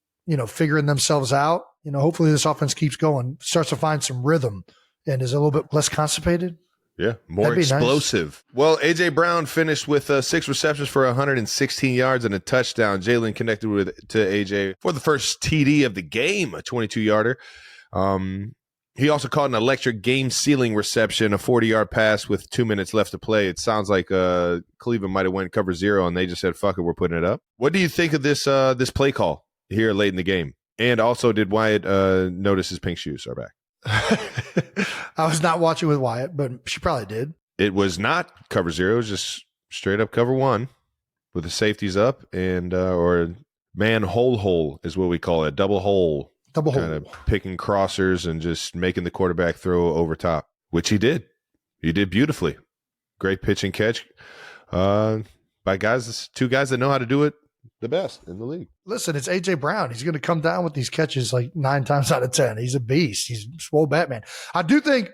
figuring themselves out. Hopefully this offense keeps going, starts to find some rhythm, and is a little bit less constipated. Yeah, more explosive. Nice. Well, A.J. Brown finished with 6 receptions for 116 yards and a touchdown. Jalen connected to A.J. for the first TD of the game, a 22-yarder. He also caught an electric game-sealing reception, a 40-yard pass with 2 minutes left to play. It sounds like Cleveland might have went cover 0, and they just said, fuck it, we're putting it up. What do you think of this play call here late in the game? And also, did Wyatt notice his pink shoes are back? I was not watching with Wyatt, but she probably did. It was not cover 0. It was just straight up cover 1 with the safeties up and or man hole is what we call it. Double hole. Kind of picking crossers and just making the quarterback throw over top, which he did. He did beautifully. Great pitch and catch by two guys that know how to do it the best in the league. Listen, it's A.J. Brown. He's going to come down with these catches like 9 times out of 10. He's a beast. He's swole Batman. I do think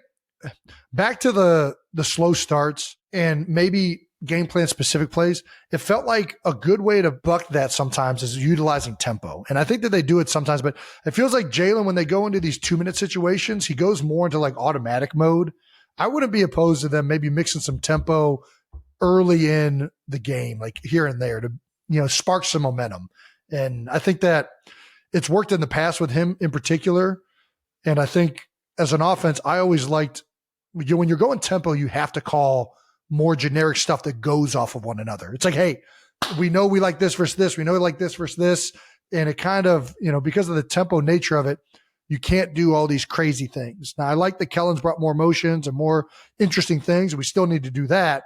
back to the slow starts and maybe game plan specific plays, it felt like a good way to buck that sometimes is utilizing tempo. And I think that they do it sometimes, but it feels like Jalen, when they go into these 2-minute situations, he goes more into like automatic mode. I wouldn't be opposed to them maybe mixing some tempo early in the game, like here and there to, spark some momentum. And I think that it's worked in the past with him in particular. And I think as an offense, I always liked, when you're going tempo, you have to call more generic stuff that goes off of one another. It's like, hey, we know we like this versus this. We know we like this versus this. And it kind of, because of the tempo nature of it, you can't do all these crazy things. Now, I like that Kellen's brought more motions and more interesting things. We still need to do that.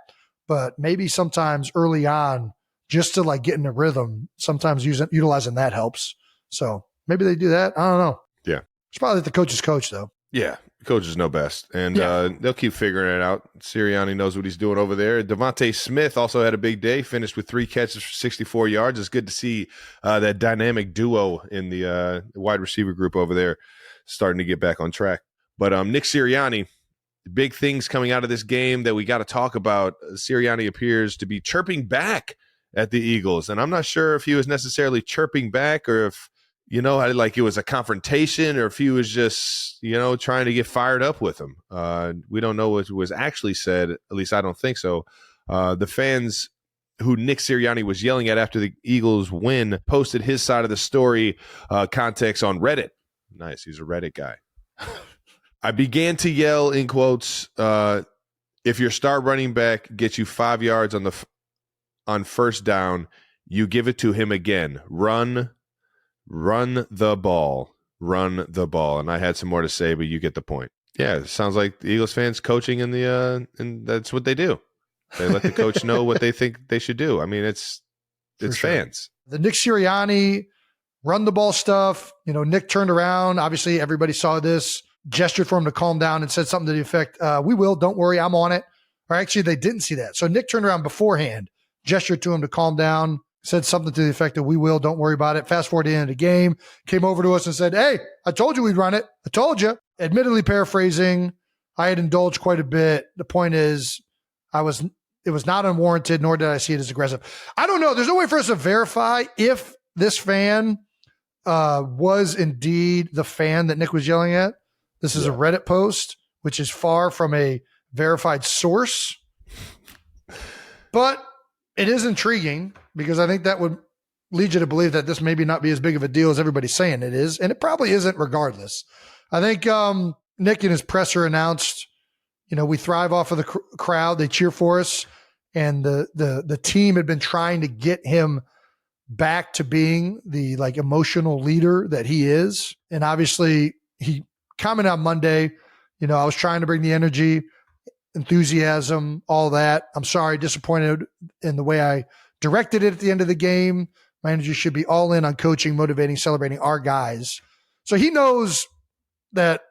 But maybe sometimes early on, just to like get in a rhythm, sometimes utilizing that helps. So maybe they do that. I don't know. Yeah. It's probably the coach's coach, though. Yeah. Coaches know best, and they'll keep figuring it out. Sirianni knows what he's doing over there. Davante Smith also had a big day, finished with 3 catches for 64 yards. It's good to see that dynamic duo in the wide receiver group over there starting to get back on track. But Nick Sirianni big things coming out of this game that we got to talk about. Sirianni appears to be chirping back at the Eagles, and I'm not sure if he was necessarily chirping back or if, like it was a confrontation or if he was just, trying to get fired up with them. We don't know what was actually said. At least I don't think so. The fans who Nick Sirianni was yelling at after the Eagles win posted his side of the story, context on Reddit. Nice. He's a Reddit guy. I began to yell, in quotes, if your star running back gets you 5 yards on first down, you give it to him again. Run the ball. Run the ball. And I had some more to say, but you get the point. Yeah, it sounds like the Eagles fans coaching and that's what they do. They let the coach know what they think they should do. I mean, it's fans. The Nick Sirianni run the ball stuff. Nick turned around. Obviously, everybody saw this, gestured for him to calm down and said something to the effect, we will, don't worry, I'm on it. Or actually, they didn't see that. So Nick turned around beforehand, gestured to him to calm down, said something to the effect of, we will, don't worry about it. Fast forward to the end of the game, came over to us and said, hey, I told you we'd run it. I told you. Admittedly paraphrasing, I had indulged quite a bit. The point is, it was not unwarranted, nor did I see it as aggressive. I don't know. There's no way for us to verify if this fan was indeed the fan that Nick was yelling at. This is a Reddit post, which is far from a verified source. But it is intriguing because I think that would lead you to believe that this maybe not be as big of a deal as everybody's saying it is. And it probably isn't regardless. I think Nick in his presser announced, we thrive off of the crowd. They cheer for us. And the team had been trying to get him back to being the emotional leader that he is. And obviously he commented on Monday, I was trying to bring the energy, enthusiasm, all that. I'm sorry, disappointed in the way I directed it at the end of the game. My energy should be all in on coaching, motivating, celebrating our guys. So he knows that,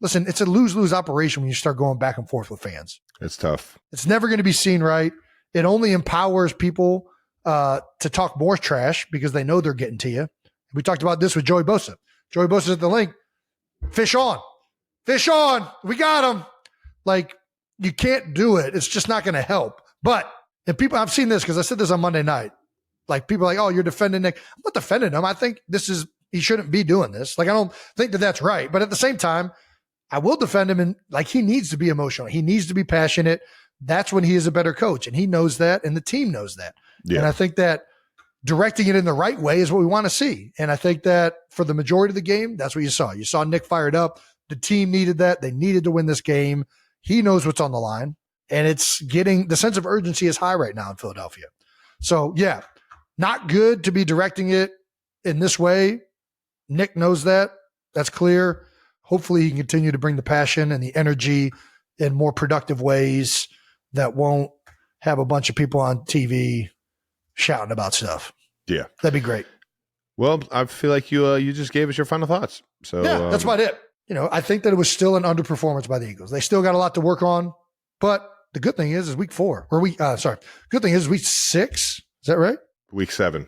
listen, it's a lose-lose operation when you start going back and forth with fans. It's tough. It's never going to be seen right. It only empowers people to talk more trash because they know they're getting to you. We talked about this with Joey Bosa. Joey Bosa's at the link. Fish on. Fish on. We got him. You can't do it. It's just not going to help. But if people, I've seen this because I said this on Monday night. People are like, oh, you're defending Nick. I'm not defending him. I think he shouldn't be doing this. I don't think that that's right. But at the same time, I will defend him, and he needs to be emotional. He needs to be passionate. That's when he is a better coach, and he knows that, and the team knows that. Yeah. And I think that directing it in the right way is what we want to see. And I think that for the majority of the game, that's what you saw. You saw Nick fired up. The team needed that. They needed to win this game. He knows what's on the line, and it's getting the sense of urgency is high right now in Philadelphia. So, yeah, not good to be directing it in this way. Nick knows that. That's clear. Hopefully he can continue to bring the passion and the energy in more productive ways that won't have a bunch of people on TV shouting about stuff. Yeah. That'd be great. Well, I feel like you just gave us your final thoughts. So yeah, that's about it. I think that it was still an underperformance by the Eagles. They still got a lot to work on, but the good thing is week 4 or good thing is week 6. Is that right? Week 7,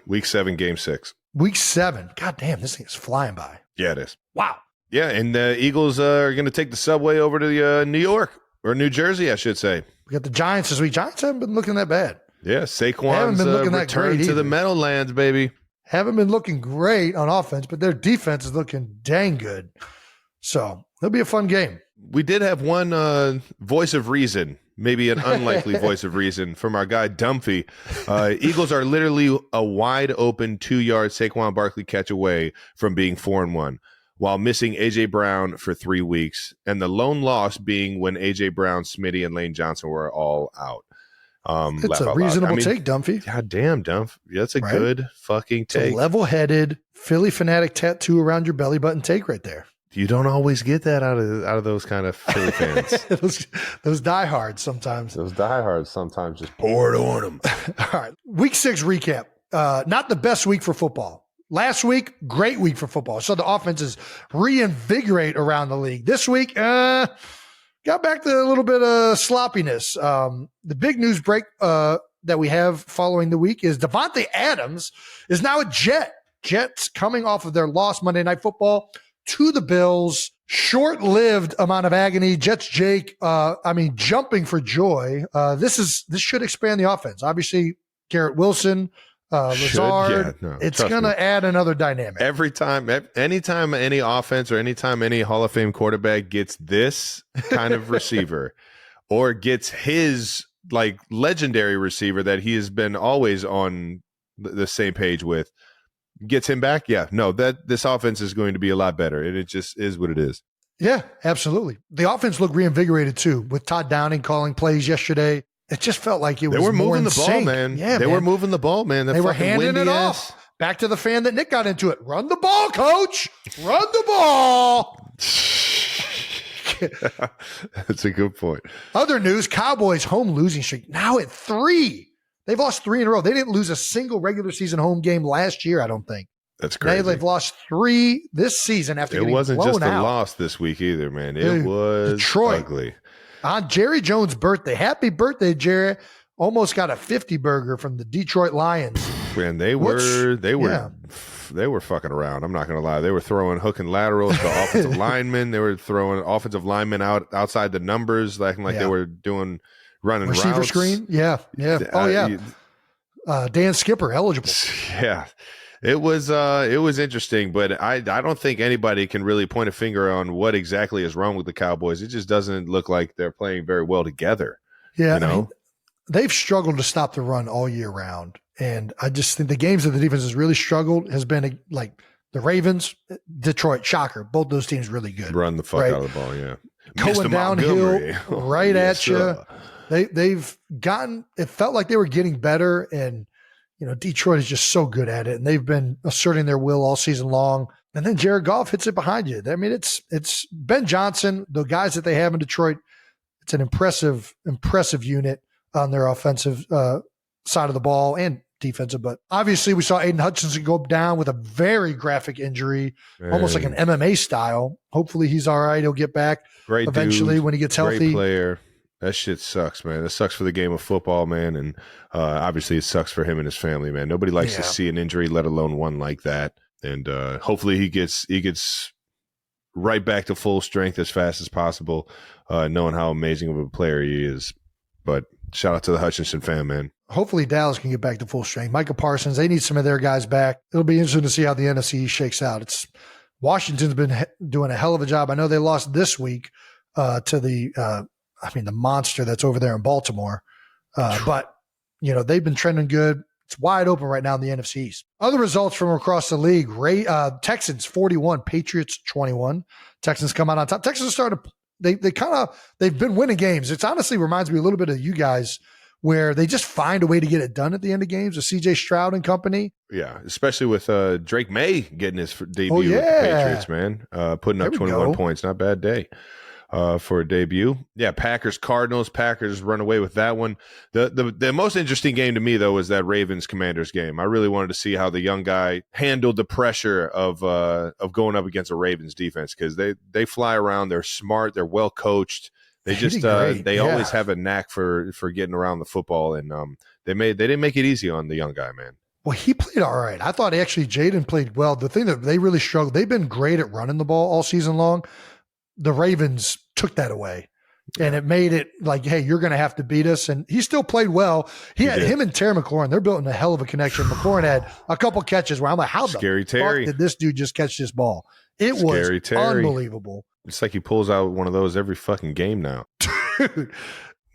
game 6. Week 7. God damn, this thing is flying by. Yeah, it is. Wow. Yeah, and the Eagles are going to take the subway over to New York or New Jersey, I should say. We got the Giants this week. Giants haven't been looking that bad. Yeah, Saquon's return to the Meadowlands, baby. Haven't been looking great on offense, but their defense is looking dang good. So it'll be a fun game. We did have one voice of reason, maybe an unlikely voice of reason from our guy Dumphy. Eagles are literally a wide open 2-yard Saquon Barkley catch away from being 4-1. While missing A.J. Brown for 3 weeks, and the lone loss being when A.J. Brown, Smitty, and Lane Johnson were all out. It's a reasonable take, Dumphy. God damn, Dumph. That's a good fucking take. It's a level-headed, Philly fanatic tattoo around your belly button take right there. You don't always get that out of those kind of Philly fans. those diehards sometimes. Those diehards sometimes just pour it on them. All right, week 6 recap. Not the best week for football. Last week, great week for football. So the offenses reinvigorate around the league. This week, got back to a little bit of sloppiness. The big news break that we have following the week is Davante Adams is now a Jet. Jets coming off of their loss Monday Night Football to the Bills. Short-lived amount of agony. Jets Jake, jumping for joy. This should expand the offense. Obviously, Garrett Wilson, Lazard. It's going to add another dynamic. Anytime any offense or anytime any Hall of Fame quarterback gets this kind of receiver or gets his like legendary receiver that he has been always on the same page with, gets him back, this offense is going to be a lot better, and it just is what it is. Yeah, absolutely. The offense looked reinvigorated too, with Todd Downing calling plays yesterday. It just felt like they were moving the ball, man. Yeah, they were moving the ball, man. They were handing it off. Back to the fan that Nick got into it. Run the ball, coach. Run the ball. That's a good point. Other news: Cowboys home losing streak now at 3. They've lost 3 in a row. They didn't lose a single regular season home game last year, I don't think. That's crazy. They've lost 3 this season after getting blown out. It wasn't just a loss this week either, man. It was Detroit. Ugly. On Jerry Jones' birthday. Happy birthday, Jerry. Almost got a 50 burger from the Detroit Lions. Man, they were fucking around. I'm not going to lie. They were throwing hook and laterals to offensive linemen. They were throwing offensive linemen outside the numbers, like they were doing running receiver routes. Screen. Yeah. Oh yeah. Dan Skipper eligible. Yeah. It was interesting, but I don't think anybody can really point a finger on what exactly is wrong with the Cowboys. It just doesn't look like they're playing very well together. Yeah. They've struggled to stop the run all year round. And I just think the games that the defense has really struggled has been like the Ravens, Detroit, shocker. Both those teams really good. Run the fuck out of the ball, yeah. Going downhill right at you. They've gotten, it felt like they were getting better, and Detroit is just so good at it, and they've been asserting their will all season long. And then Jared Goff hits it behind you. I mean, it's Ben Johnson, the guys that they have in Detroit. It's an impressive unit on their offensive side of the ball and defensive. But obviously, we saw Aiden Hutchinson go down with a very graphic injury, almost like an MMA style. Hopefully, he's all right. He'll get back eventually when he gets healthy. Great player. That shit sucks, man. It sucks for the game of football, man. And obviously it sucks for him and his family, man. Nobody likes to see an injury, let alone one like that. And hopefully he gets right back to full strength as fast as possible, knowing how amazing of a player he is. But shout out to the Hutchinson fan, man. Hopefully Dallas can get back to full strength. Micah Parsons, they need some of their guys back. It'll be interesting to see how the NFC shakes out. Washington's been doing a hell of a job. I know they lost this week to the monster that's over there in Baltimore. But, they've been trending good. It's wide open right now in the NFC East. Other results from across the league, Texans 41, Patriots 21. Texans come out on top. Texans started, they've been winning games. It honestly reminds me a little bit of you guys, where they just find a way to get it done at the end of games with CJ Stroud and company. Yeah, especially with Drake May getting his debut with the Patriots, man. Putting up 21 points. Not a bad day for a debut. Yeah, Packers, Cardinals. Packers run away with that one. The most interesting game to me, though, was that Ravens-Commanders game. I really wanted to see how the young guy handled the pressure of going up against a Ravens defense, because they fly around. They're smart. They're well coached. They just always have a knack for getting around the football, and they didn't make it easy on the young guy, man. Well, he played all right. I thought actually Jaden played well. The thing that they really struggled, they've been great at running the ball all season long. The Ravens took that away, and it made it like, hey, you're going to have to beat us. And he still played well. He had him and Terry McLaurin. They're building a hell of a connection. McLaurin had a couple catches where I'm like, how the fuck did this dude just catch this ball? It was unbelievable. It's like he pulls out one of those every fucking game now.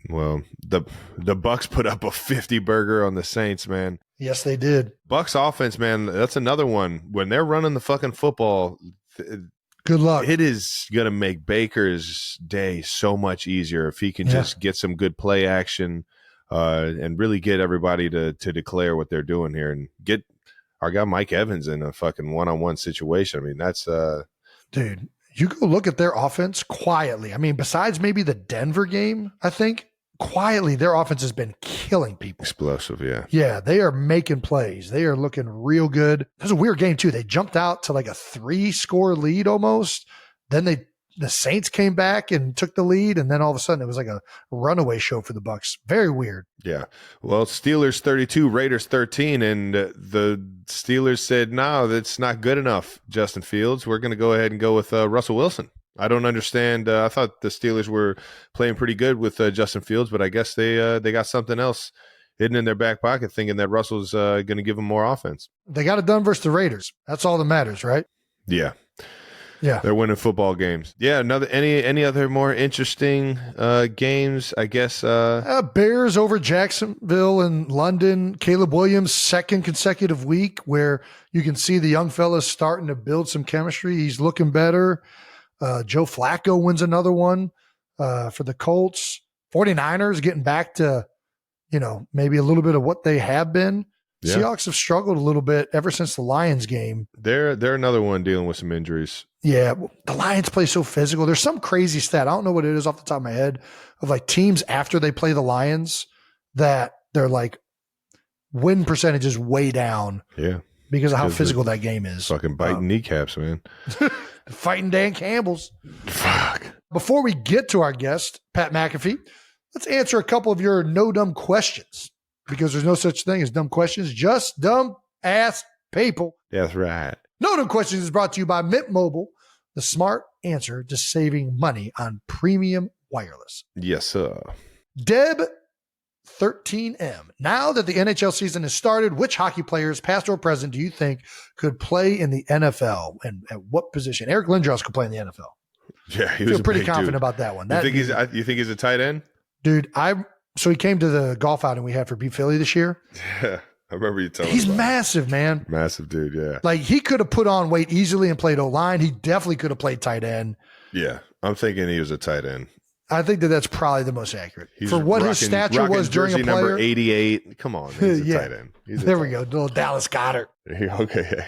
Well, the Bucks put up a 50 burger on the Saints, man. Yes, they did. Bucks offense, man, that's another one. When they're running the fucking football, good luck. It is going to make Baker's day so much easier if he can just get some good play action and really get everybody to declare what they're doing here and get our guy Mike Evans in a fucking one-on-one situation. I mean, that's dude. You go look at their offense quietly. I mean, besides maybe the Denver game, I think quietly their offense has been killing people. Explosive, yeah. Yeah, they are making plays. They are looking real good. It was a weird game too. They jumped out to like a 3-score lead almost. Then they the Saints came back and took the lead, and then all of a sudden it was like a runaway show for the Bucs. Very weird. Yeah. Well, Steelers 32, Raiders 13, and the Steelers said, no, that's not good enough, Justin Fields. We're going to go ahead and go with Russell Wilson. I don't understand. I thought the Steelers were playing pretty good with Justin Fields, but I guess they got something else hidden in their back pocket, thinking that Russell's going to give them more offense. They got it done versus the Raiders. That's all that matters, right? Yeah. Yeah. They're winning football games. Yeah. Any other more interesting games, I guess? Bears over Jacksonville and London. Caleb Williams' second consecutive week where you can see the young fellas starting to build some chemistry. He's looking better. Joe Flacco wins another one for the Colts. 49ers getting back to, maybe a little bit of what they have been. Yeah. Seahawks have struggled a little bit ever since the Lions game. They're another one dealing with some injuries. Yeah, the Lions play so physical. There's some crazy stat. I don't know what it is off the top of my head of like teams after they play the Lions that they're like win percentage is way down. Yeah. Because of how physical that game is. Fucking biting kneecaps, man. Fighting Dan Campbell's. Fuck. Before we get to our guest, Pat McAfee, let's answer a couple of your no dumb questions. Because there's no such thing as dumb questions, just dumb ass people. That's right. No Dumb Questions is brought to you by Mint Mobile, the smart answer to saving money on premium wireless. Yes, sir. Deb 13M. Now that the NHL season has started, which hockey players, past or present, do you think could play in the NFL, and at what position? Eric Lindros could play in the NFL. Yeah, I feel pretty confident about that one. You think he's a tight end? Dude, so he came to the golf outing we had for Beat Philly this year. Yeah, I remember you telling me. He's massive, man. Massive dude, yeah. Like, he could have put on weight easily and played O-line. He definitely could have played tight end. Yeah, I'm thinking he was a tight end. I think that's probably the most accurate. For what his stature was during a player. Number 88. Come on, he's a tight end. There we go. Little Dallas Goedert. Okay,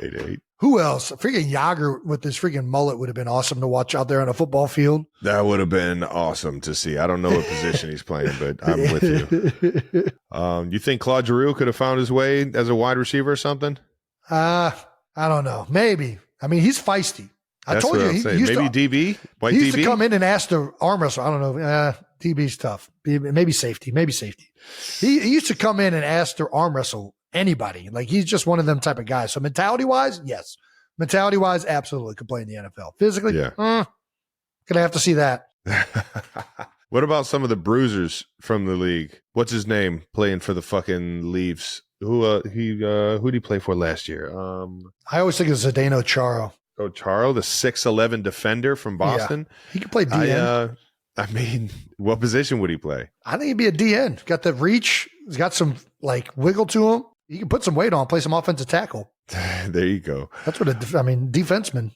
88. Who else? Freaking Yager with this freaking mullet would have been awesome to watch out there on a football field. That would have been awesome to see. I don't know what position he's playing, but I'm with you. You think Claude Giroux could have found his way as a wide receiver or something? I don't know. Maybe. I mean, he's feisty. I told you. He used maybe DB? White he used DB? to come in and ask to arm wrestle. I don't know. DB's tough. Maybe safety. He used to come in and ask to arm wrestle anybody. Like, he's just one of them type of guys. So mentality-wise, yes. Mentality-wise, absolutely could play in the NFL. Physically, gonna have to see that. What about some of the bruisers from the league? What's his name playing for the fucking Leafs? Who did he play for last year? I always think of Zdeno Chara. Oh, Charo, the 6'11" defender from Boston. Yeah. He could play DN. I mean, what position would he play? I think he'd be a DN. Got the reach. He's got some like wiggle to him. He can put some weight on, play some offensive tackle. There you go. That's what defenseman.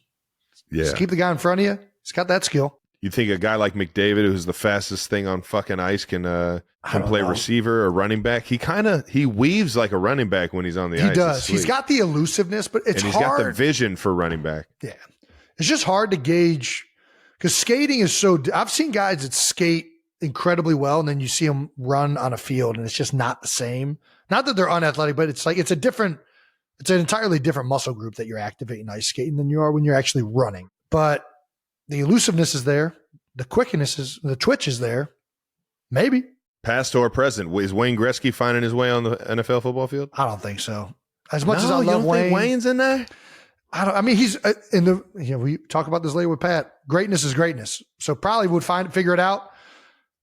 Yeah. Just keep the guy in front of you. He's got that skill. You think a guy like McDavid, who's the fastest thing on fucking ice, can play receiver or running back? He weaves like a running back when he's on the ice. He does. He's got the elusiveness, but it's hard. He's got the vision for running back. Yeah. It's just hard to gauge because skating is so – I've seen guys that skate incredibly well, and then you see them run on a field, and it's just not the same. Not that they're unathletic, but it's like it's an entirely different muscle group that you're activating ice skating than you are when you're actually running. But the elusiveness is there. The quickness is – the twitch is there. Maybe. Past or present, is Wayne Gretzky finding his way on the NFL football field? I don't think so. As much as I love Wayne. Wayne's in there? I mean, he's in the, we talk about this later with Pat. Greatness is greatness. So probably would figure it out.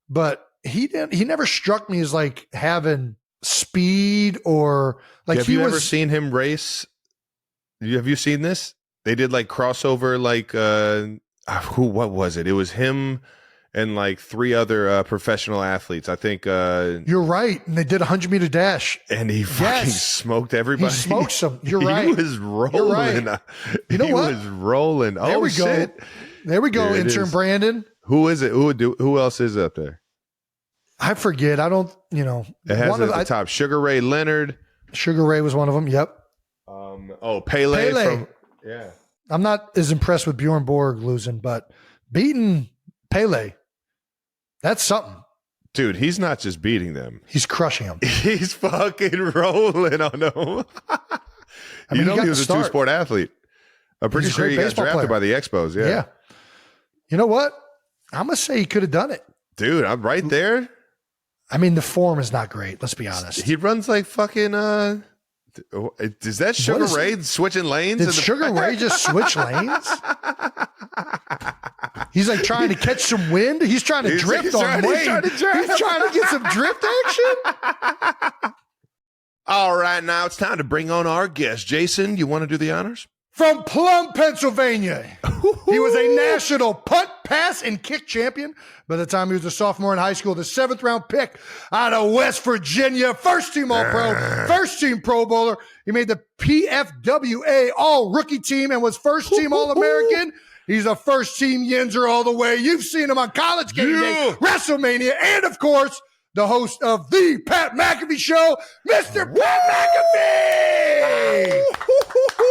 But he never struck me as like having speed or like have you ever seen him race? Have you seen this? They did like crossover, like, what was it? It was him and like three other professional athletes. I think you're right. And they did a 100-meter dash. And he fucking smoked everybody. He smoked some. You're right. He was rolling. You're right. You know what? He was rolling. There we go. Shit. There we go, intern Brandon. Who is it? Who else is up there? I forget. I don't, It has at the top. Sugar Ray Leonard. Sugar Ray was one of them. Yep. Pele. From, yeah. I'm not as impressed with Bjorn Borg losing, but beating Pele, that's something. Dude, he's not just beating them. He's crushing them. He's fucking rolling on them. He was a two-sport athlete. I'm pretty sure he got drafted by the Expos. Yeah. You know what? I'm going to say he could have done it. Dude, I'm right there. I mean, the form is not great. Let's be honest. He runs like fucking, is that Sugar Ray switching lanes? Did Sugar Ray just switch lanes? He's like trying to catch some wind. He's trying to drift on Wayne. He's trying to get some drift action. All right, now it's time to bring on our guest. Jason, you want to do the honors? From Plum, Pennsylvania. He was a national punt, pass, and kick champion by the time he was a sophomore in high school. The 7th-round pick out of West Virginia. First-team All-Pro, first-team Pro Bowler. He made the PFWA All-Rookie team and was first-team All-American. He's a first-team Yinzer all the way. You've seen him on College Game Day, WrestleMania, and, of course, the host of the Pat McAfee Show, Mr. Pat McAfee!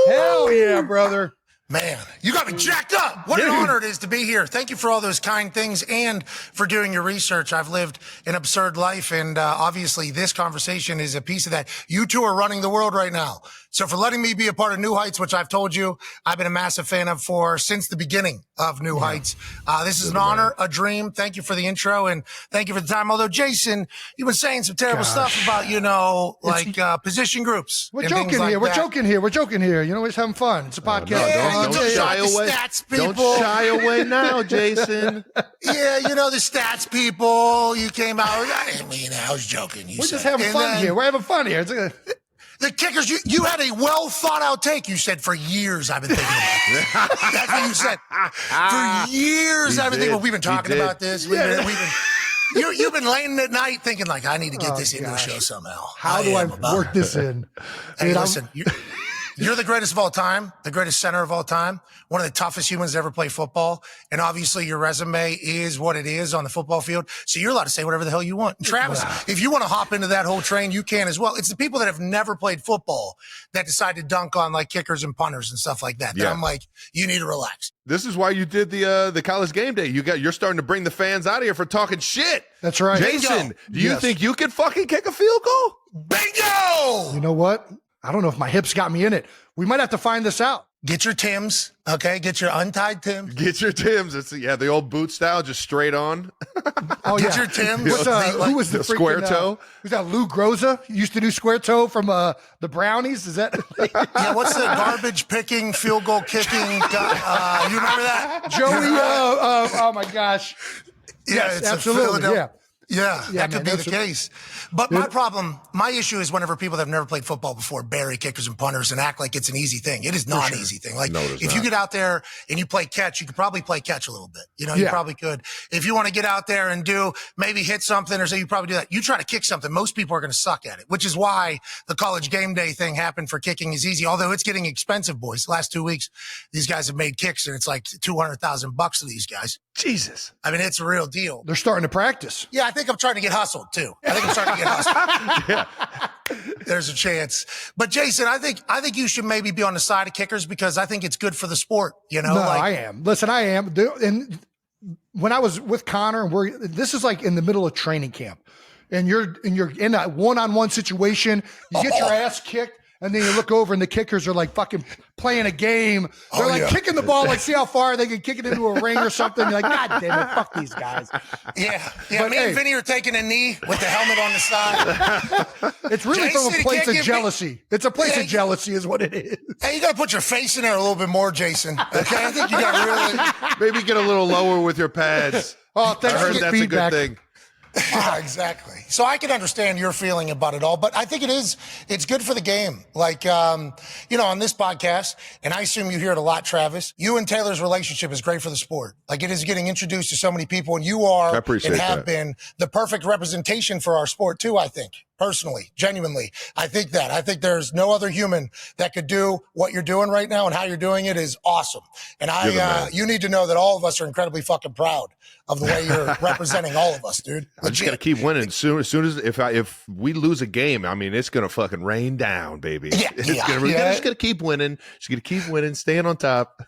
Hell yeah, brother. Man, you got me jacked up. What an honor it is to be here. Thank you for all those kind things and for doing your research. I've lived an absurd life, and obviously this conversation is a piece of that. You two are running the world right now. So for letting me be a part of New Heights, which I've told you I've been a massive fan of since the beginning of New Heights. This is an honor, a dream. Thank you for the intro, and thank you for the time. Although, Jason, you've been saying some terrible stuff about, position groups. We're joking here. We're joking here. We're joking here. You know, we're just having fun. It's a podcast. Don't shy away. Stats people. Don't shy away now, Jason. Yeah, the stats people. You came out. I was joking. We're just having fun here. We're having fun here. It's the kickers, you had a well-thought-out take. You said, for years I've been thinking about this. That's what you said. For years I've been thinking, we've been talking about this. You've been laying at night thinking, like, I need to get this into a show somehow. How do I work this in? Hey, listen, you're the greatest of all time, the greatest center of all time, one of the toughest humans to ever play football. And obviously your resume is what it is on the football field. So you're allowed to say whatever the hell you want. And Travis, if you want to hop into that whole train, you can as well. It's the people that have never played football that decide to dunk on like kickers and punters and stuff like that. Yeah. I'm like, you need to relax. This is why you did the College Game Day. You're starting to bring the fans out of here for talking shit. That's right. Jason, do you think you can fucking kick a field goal? Bingo! You know what? I don't know if my hips got me in it. We might have to find this out. Get your Timbs, okay? Get your untied Timbs. Get your Timbs. It's the old boot style, just straight on. Oh, get your Timbs. Who was the square toe? Who's that? Lou Groza used to do square toe from the Brownies. Is that? Yeah. What's the garbage picking, field goal kicking guy? You remember that? Joey. Oh my gosh. Yeah, it's absolutely. Yeah, that could be the case. But my issue is whenever people that have never played football before bury kickers and punters and act like it's an easy thing. It is not an easy thing. Like, if you get out there and you play catch, you could probably play catch a little bit. You probably could. If you want to get out there and maybe hit something or say you probably do that. You try to kick something, most people are going to suck at it, which is why the College Game Day thing happened for kicking is easy. Although it's getting expensive, boys. The last 2 weeks, these guys have made kicks and it's like $200,000 to these guys. Jesus. I mean, it's a real deal. They're starting to practice. Yeah, I think I'm trying to get hustled too. Yeah. There's a chance. But Jason, I think you should maybe be on the side of kickers because I think it's good for the sport. No, I am. Listen, I am. And when I was with Connor, and this is like in the middle of training camp, and you're in a one-on-one situation, you get your ass kicked. And then you look over and the kickers are like fucking playing a game. They're kicking the ball, like see how far they can kick it into a ring or something. You're like, God damn it, fuck these guys. Yeah. But me and Vinny are taking a kney with the helmet on the side. It's really from a place of jealousy. It's a place of jealousy is what it is. Hey, you got to put your face in there a little bit more, Jason. Okay, I think you got really. Maybe get a little lower with your pads. Oh, thanks. I heard that's feedback. A good thing. Exactly. So I can understand your feeling about it all, but I think it's good for the game. Like, on this podcast, and I assume you hear it a lot, Travis, you and Taylor's relationship is great for the sport. Like it is getting introduced to so many people and you are and have been the perfect representation for our sport too, I think. Personally, genuinely, I think there's no other human that could do what you're doing right now and how you're doing it is awesome. And you need to know that all of us are incredibly fucking proud of the way you're representing all of us, dude. I'm just gonna keep winning. As soon as if we lose a game, I mean, it's gonna fucking rain down, baby. We're just gonna keep winning. Just gonna keep winning, staying on top.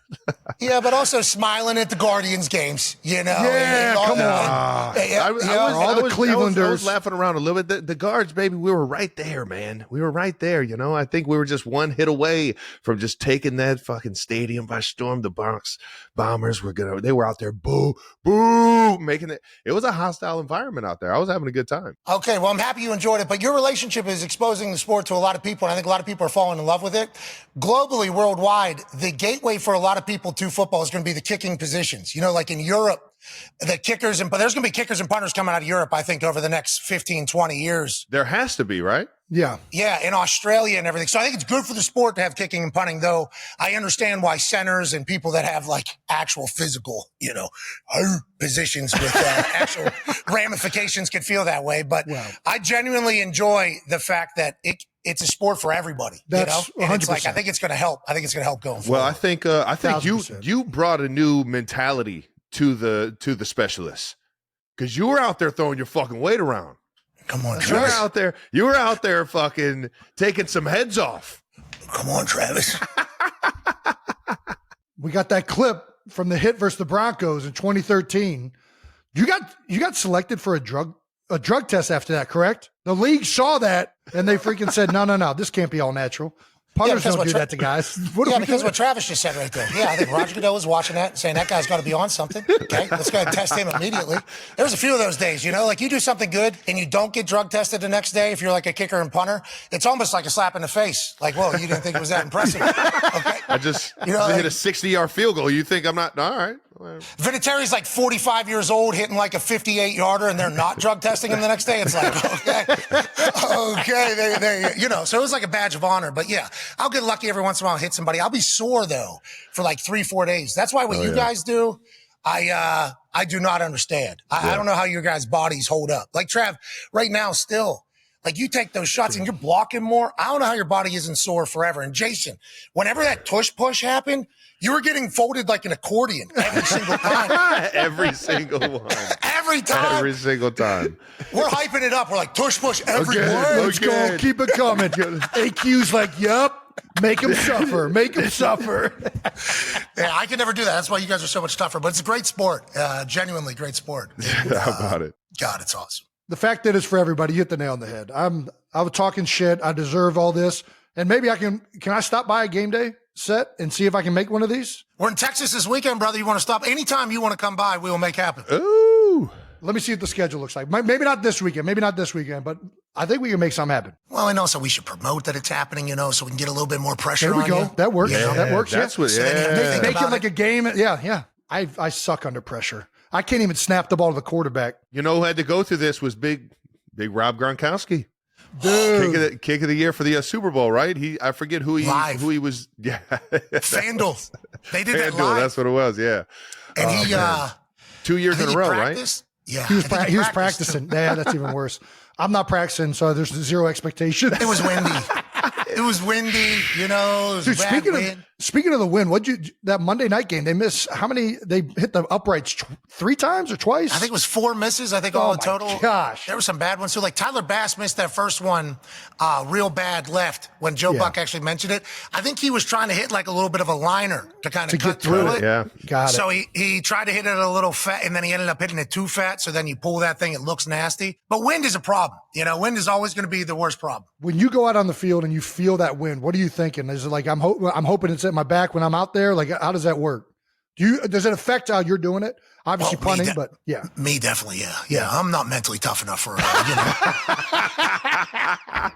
Yeah, but also smiling at the Guardians games, Yeah, come on. I was laughing around a little bit. The guards, baby. baby, we were right there, man. We were right there. You know, I think we were just one hit away from just taking that fucking stadium by storm. The Bronx Bombers they were out there, boo, boo, making it. It was a hostile environment out there. I was having a good time. Okay, well, I'm happy you enjoyed it, but your relationship is exposing the sport to a lot of people, and I think a lot of people are falling in love with it. Globally, worldwide, the gateway for a lot of people to football is going to be the kicking positions. You know, like in Europe, the kickers, but there's going to be kickers and punters coming out of Europe, I think, over the next 15, 20 years. There has to be, right? Yeah. Yeah, in Australia and everything. So I think it's good for the sport to have kicking and punting, though I understand why centers and people that have like actual physical, positions with actual ramifications could feel that way. But I genuinely enjoy the fact that it's a sport for everybody. That's 100%. And it's like, I think it's going to help. I think it's going to help going forward. Well, I think you 1,000%. brought a new mentality to the specialists, because you were out there throwing your fucking weight around. Come on, You were Travis. out there fucking taking some heads off. Come on, Travis. We got that clip from the hit versus the Broncos in 2013. You got selected for a drug test after that, correct? The league saw that and they freaking said, no, this can't be all natural. Punters because don't do what that to guys. Because what Travis just said right there. Yeah, I think Roger Goodell was watching that and saying that guy's got to be on something. Okay, let's go ahead and test him immediately. There was a few of those days, like you do something good and you don't get drug tested the next day if you're like a kicker and punter. It's almost like a slap in the face. Like, whoa, you didn't think it was that impressive. Okay. I just hit like, a 60-yard field goal. You think I'm not? All right. Vinatieri's like 45 years old hitting like a 58-yarder and they're not drug testing him the next day. It's like, okay, so it was like a badge of honor. But yeah, I'll get lucky every once in a while and hit somebody. I'll be sore though for like 3-4 days. That's why what you guys do, I do not understand. I don't know how your guys' bodies hold up. Like Trav, right now still, like you take those shots and you're blocking more. I don't know how your body isn't sore forever. And Jason, whenever that tush push happened, you were getting folded like an accordion every single time. Every single one. Every time. Every single time. We're hyping it up. We're like, tush push every Okay, word. Let's go. Keep it coming. AQ's like, yep. Make him suffer. Make him suffer. Yeah, I can never do that. That's why you guys are so much tougher. But it's a great sport. Genuinely great sport. How about it? God, it's awesome. The fact that it's for everybody, you hit the nail on the head. I was talking shit. I deserve all this. And maybe can I stop by a game day set and see if I can make one of these? We're in Texas this weekend, brother. You want to stop? Anytime you want to come by, we will make happen. Ooh. Let me see what the schedule looks like. Maybe not this weekend. But I think we can make something happen. Well, and also we should promote that it's happening, so we can get a little bit more pressure There we on go. you. That works. That works. That's what. So then you Yeah. think Make it about like a game. Yeah. I suck under pressure. I can't even snap the ball to the quarterback. You know who had to go through this was big Rob Gronkowski. Dude. Kick of the year for the Super Bowl, right? I forget who he was. Yeah, FanDuel. They did that FanDuel. live. That's what it was. Yeah, And he 2 years in a row, right? Yeah. He was, I think he was practiced. practicing. Yeah, that's even worse. I'm not practicing, so there's zero expectation. It was windy. It was windy, it was Dude, bad wind. speaking of the win, that Monday night game, they missed how many? They hit the uprights 3 times or twice? I think it was 4 misses. I think all in total. Gosh. There were some bad ones too. Like Tyler Bass missed that first one real bad left when Joe Buck actually mentioned it. I think he was trying to hit like a little bit of a liner to kind of cut get through through it. it. Yeah. Got it. So he tried to hit it a little fat, and then he ended up hitting it too fat. So then you pull that thing, it looks nasty. But wind is a problem. Wind is always going to be the worst problem. When you go out on the field and you feel that wind, what are you thinking? Is it like I'm hoping it's at my back when I'm out there? Like, how does that work? Does it affect how you're doing it? Obviously punting, but yeah. Me definitely, yeah. Yeah, I'm not mentally tough enough for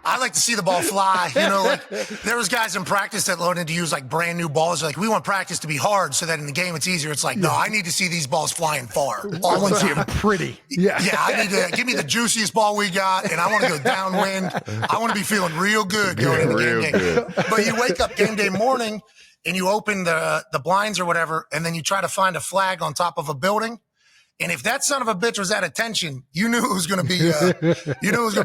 I like to see the ball fly. Like there was guys in practice that loaded to use like brand new balls. Like, we want practice to be hard so that in the game it's easier. It's like, no, I need to see these balls flying far. I want to see them pretty. Yeah. Yeah, I need to give me the juiciest ball we got, and I want to go downwind. I want to be feeling real good going into game day. But you wake up game day morning and you open the blinds or whatever, and then you try to find a flag on top of a building. And if that son of a bitch was at attention, you knew it was going to be,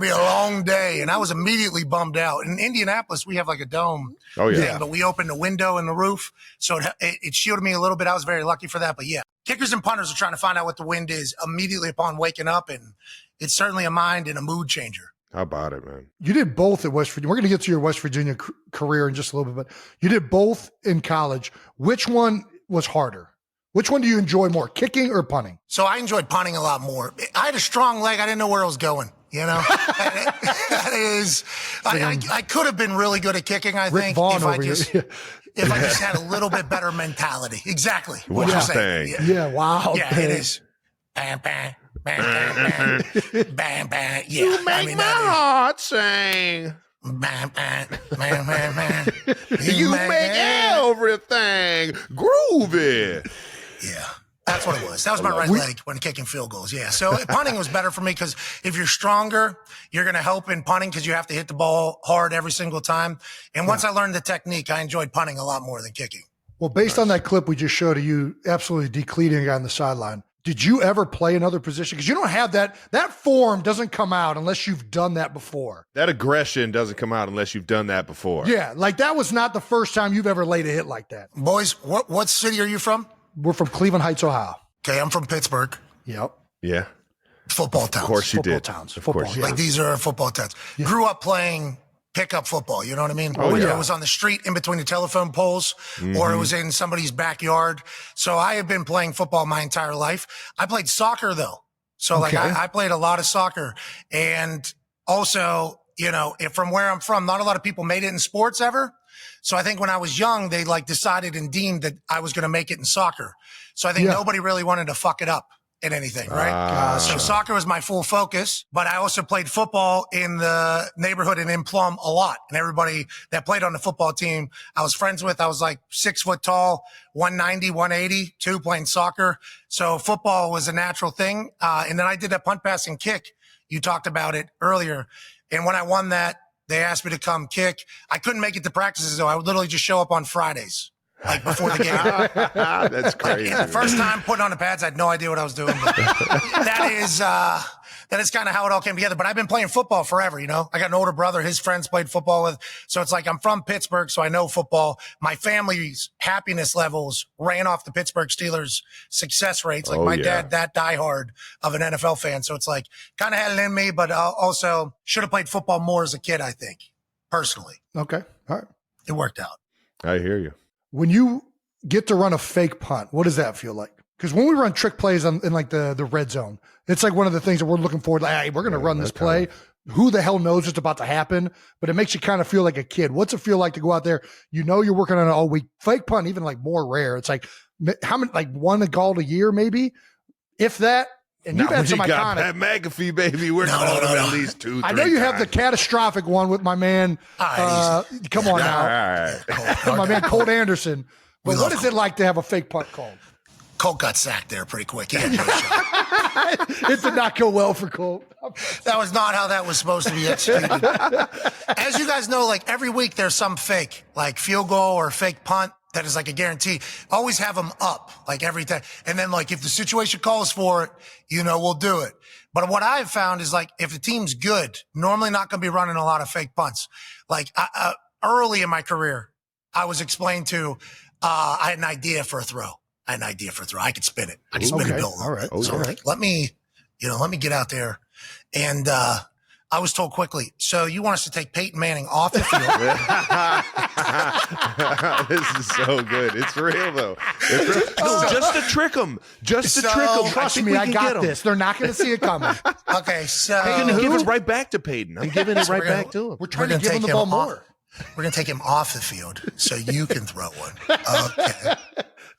a long day. And I was immediately bummed out. In Indianapolis, we have like a dome. Oh, yeah. Thing, but we opened the window and the roof. So it shielded me a little bit. I was very lucky for that. But yeah, kickers and punters are trying to find out what the wind is immediately upon waking up. And it's certainly a mind and a mood changer. How about it, man? You did both at West Virginia. We're going to get to your West Virginia career in just a little bit, but you did both in college. Which one was harder? Which one do you enjoy more, kicking or punting? So I enjoyed punting a lot more. I had a strong leg. I didn't know where I was going. You know, that is, I could have been really good at kicking, I think, if I just had a little bit better mentality. Exactly. What you're saying. Yeah, wow. Yeah, it is. Bam, bam, bam, bam, bam, bam, bam. Yeah. You make my heart sing. Bam, bam, bam, bam, bam. You make everything groovy. Yeah. That's what it was. That was my right leg when kicking field goals. Yeah. So punting was better for me because if you're stronger, you're going to help in punting because you have to hit the ball hard every single time. And once I learned the technique, I enjoyed punting a lot more than kicking. Well, based on that clip we just showed of you absolutely decleating a guy on the sideline, did you ever play another position? Because you don't have that. That form doesn't come out unless you've done that before. That aggression doesn't come out unless you've done that before. Yeah, like that was not the first time you've ever laid a hit like that. Boys, what city are you from? We're from Cleveland Heights, Ohio. Okay, I'm from Pittsburgh. Yep. Yeah. Football towns. Of course you Football did. towns. Of Football, course. yeah. Like these are football towns. Yeah. Grew up playing pickup football. You know what I mean? Oh, yeah. It was on the street in between the telephone poles or it was in somebody's backyard. So I have been playing football my entire life. I played soccer though. So like I played a lot of soccer and also, you know, from where I'm from, not a lot of people made it in sports ever. So I think when I was young, they like decided and deemed that I was going to make it in soccer. So I think nobody really wanted to fuck it up in anything, right? So soccer was my full focus, but I also played football in the neighborhood and in Plum a lot. And everybody that played on the football team, I was friends with. I was like 6 foot tall, 190, 180, too, playing soccer. So football was a natural thing. And then I did that punt, pass, and kick. You talked about it earlier. And when I won that, they asked me to come kick. I couldn't make it to practices though. I would literally just show up on Fridays. Like before the game. That's crazy. Like, first time putting on the pads, I had no idea what I was doing. But that is kind of how it all came together. But I've been playing football forever, you know. I got an older brother, his friends played football with. So it's like I'm from Pittsburgh, so I know football. My family's happiness levels ran off the Pittsburgh Steelers success rates. Like my dad, that diehard of an NFL fan. So it's like kind of had it in me, but also should have played football more as a kid, I think, personally. Okay. All right. It worked out. I hear you. When you get to run a fake punt, what does that feel like? Because when we run trick plays in like the red zone, it's like one of the things that we're looking forward to. Like, hey, we're going to run this play. Who the hell knows what's about to happen? But it makes you kind of feel like a kid. What's it feel like to go out there? You know, you're working on it all week. Fake punt, even like more rare. It's like how many, like one called a year, maybe, if that. And you've had some iconic. Pat McAfee, baby. We're calling him at least 2, 3 I know you have the times. catastrophic one with my man. Come on now. All right. My man, Colt Anderson. But what is it like to have a fake punt called? Colt got sacked there pretty quick. He had no shot. It did not go well for Colt. That was not how that was supposed to be executed. As you guys know, like every week there's some fake, like field goal or fake punt that is like a guarantee. Always have them up, like every time. And then like if the situation calls for it, you know, we'll do it. But what I've found is like if the team's good, normally not going to be running a lot of fake punts. Like early in my career, I was explained to, I had an idea for a throw. I could spin it. I could spin a bill. All right. So like, let me get out there. And, I was told quickly, so you want us to take Peyton Manning off the field? This is so good. It's real, though. It's real. No, just to trick them. Just to trick them. Trust me, I got this. They're not going to see it coming. Okay, so I'm going to give it right back to Peyton. I'm giving it right back to him. We're trying to give him the ball more. We're going to take him off the field so you can throw one. Okay.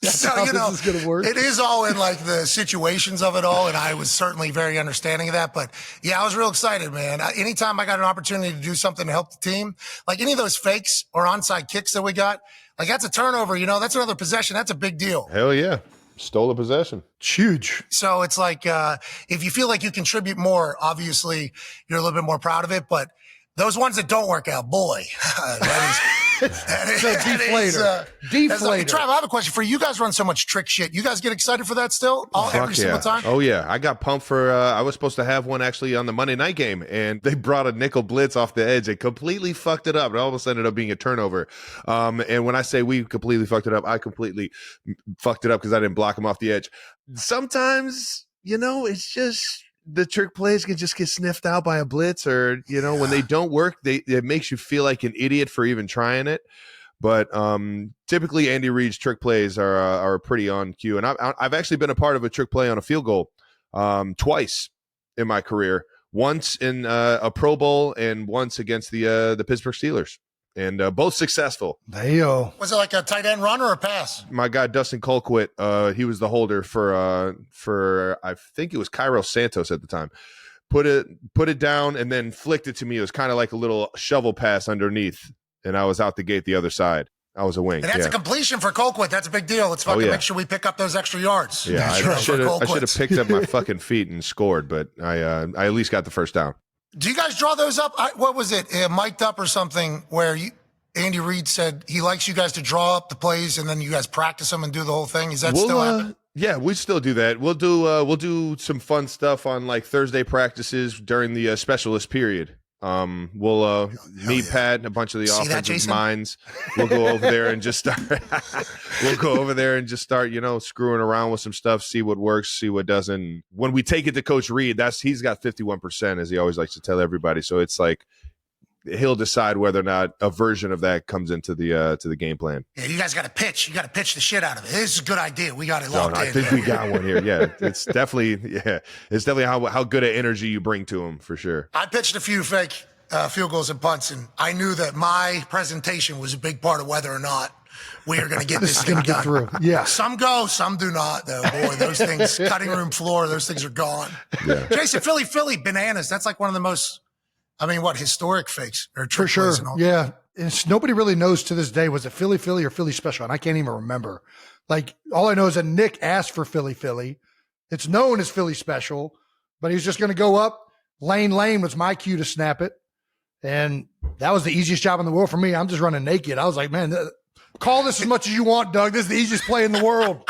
So, how this is gonna work. It is all in like the situations of it all. And I was certainly very understanding of that. But yeah, I was real excited, man. Anytime I got an opportunity to do something to help the team, like any of those fakes or onside kicks that we got, like that's a turnover, you know, that's another possession. That's a big deal. Hell yeah. Stole a possession. It's huge. So it's like, if you feel like you contribute more, obviously you're a little bit more proud of it. But those ones that don't work out, boy, that is a deflator. Deflator. Trav, I have a question for you. You guys run so much trick shit. You guys get excited for that still? Every single time? Oh, yeah. I got pumped for, I was supposed to have one actually on the Monday night game, and they brought a nickel blitz off the edge. They completely fucked it up. It almost ended up being a turnover. And when I say we completely fucked it up, I completely fucked it up because I didn't block him off the edge. Sometimes, you know, it's just the trick plays can just get sniffed out by a blitz, or, you know, when they don't work, it makes you feel like an idiot for even trying it. But typically Andy Reid's trick plays are pretty on cue. And I've actually been a part of a trick play on a field goal twice in my career. Once in a Pro Bowl and once against the Pittsburgh Steelers. And both successful. There you go. Was it like a tight end run or a pass? My guy Dustin Colquitt, he was the holder for I think it was Cairo Santos at the time. Put it down and then flicked it to me. It was kind of like a little shovel pass underneath, and I was out the gate the other side. I was a wing. And that's a completion for Colquitt. That's a big deal. Let's fucking make sure we pick up those extra yards. Yeah, I should have picked up my fucking feet and scored, but I at least got the first down. Do you guys draw those up? What was it, mic'd up or something, where Andy Reid said he likes you guys to draw up the plays and then you guys practice them and do the whole thing? Is that still happening? Yeah, we still do that. We'll do some fun stuff on like Thursday practices during the specialist period. We'll meet Pat and a bunch of the offensive minds. We'll go over there and just start. Screwing around with some stuff, see what works, see what doesn't. When we take it to Coach Reid, he's got 51%, as he always likes to tell everybody. So it's like he'll decide whether or not a version of that comes into the game plan. Yeah, you guys got to pitch. You got to pitch the shit out of it. This is a good idea. We got it locked in. I think we got one here. Yeah, it's definitely how good an energy you bring to him for sure. I pitched a few fake field goals and punts, and I knew that my presentation was a big part of whether or not we are going to get this thing done. Through. Yeah, some go, some do not. Though, boy, those things, cutting room floor, those things are gone. Yeah. Jason, Philly bananas. That's like one of the most. Historic fakes or trick plays and all. Yeah. Nobody really knows to this day, was it Philly or Philly special? And I can't even remember. Like, all I know is that Nick asked for Philly. It's known as Philly special, but he was just going to go up. Lane was my cue to snap it. And that was the easiest job in the world for me. I'm just running naked. I was like, man, call this as much as you want, Doug. This is the easiest play in the world.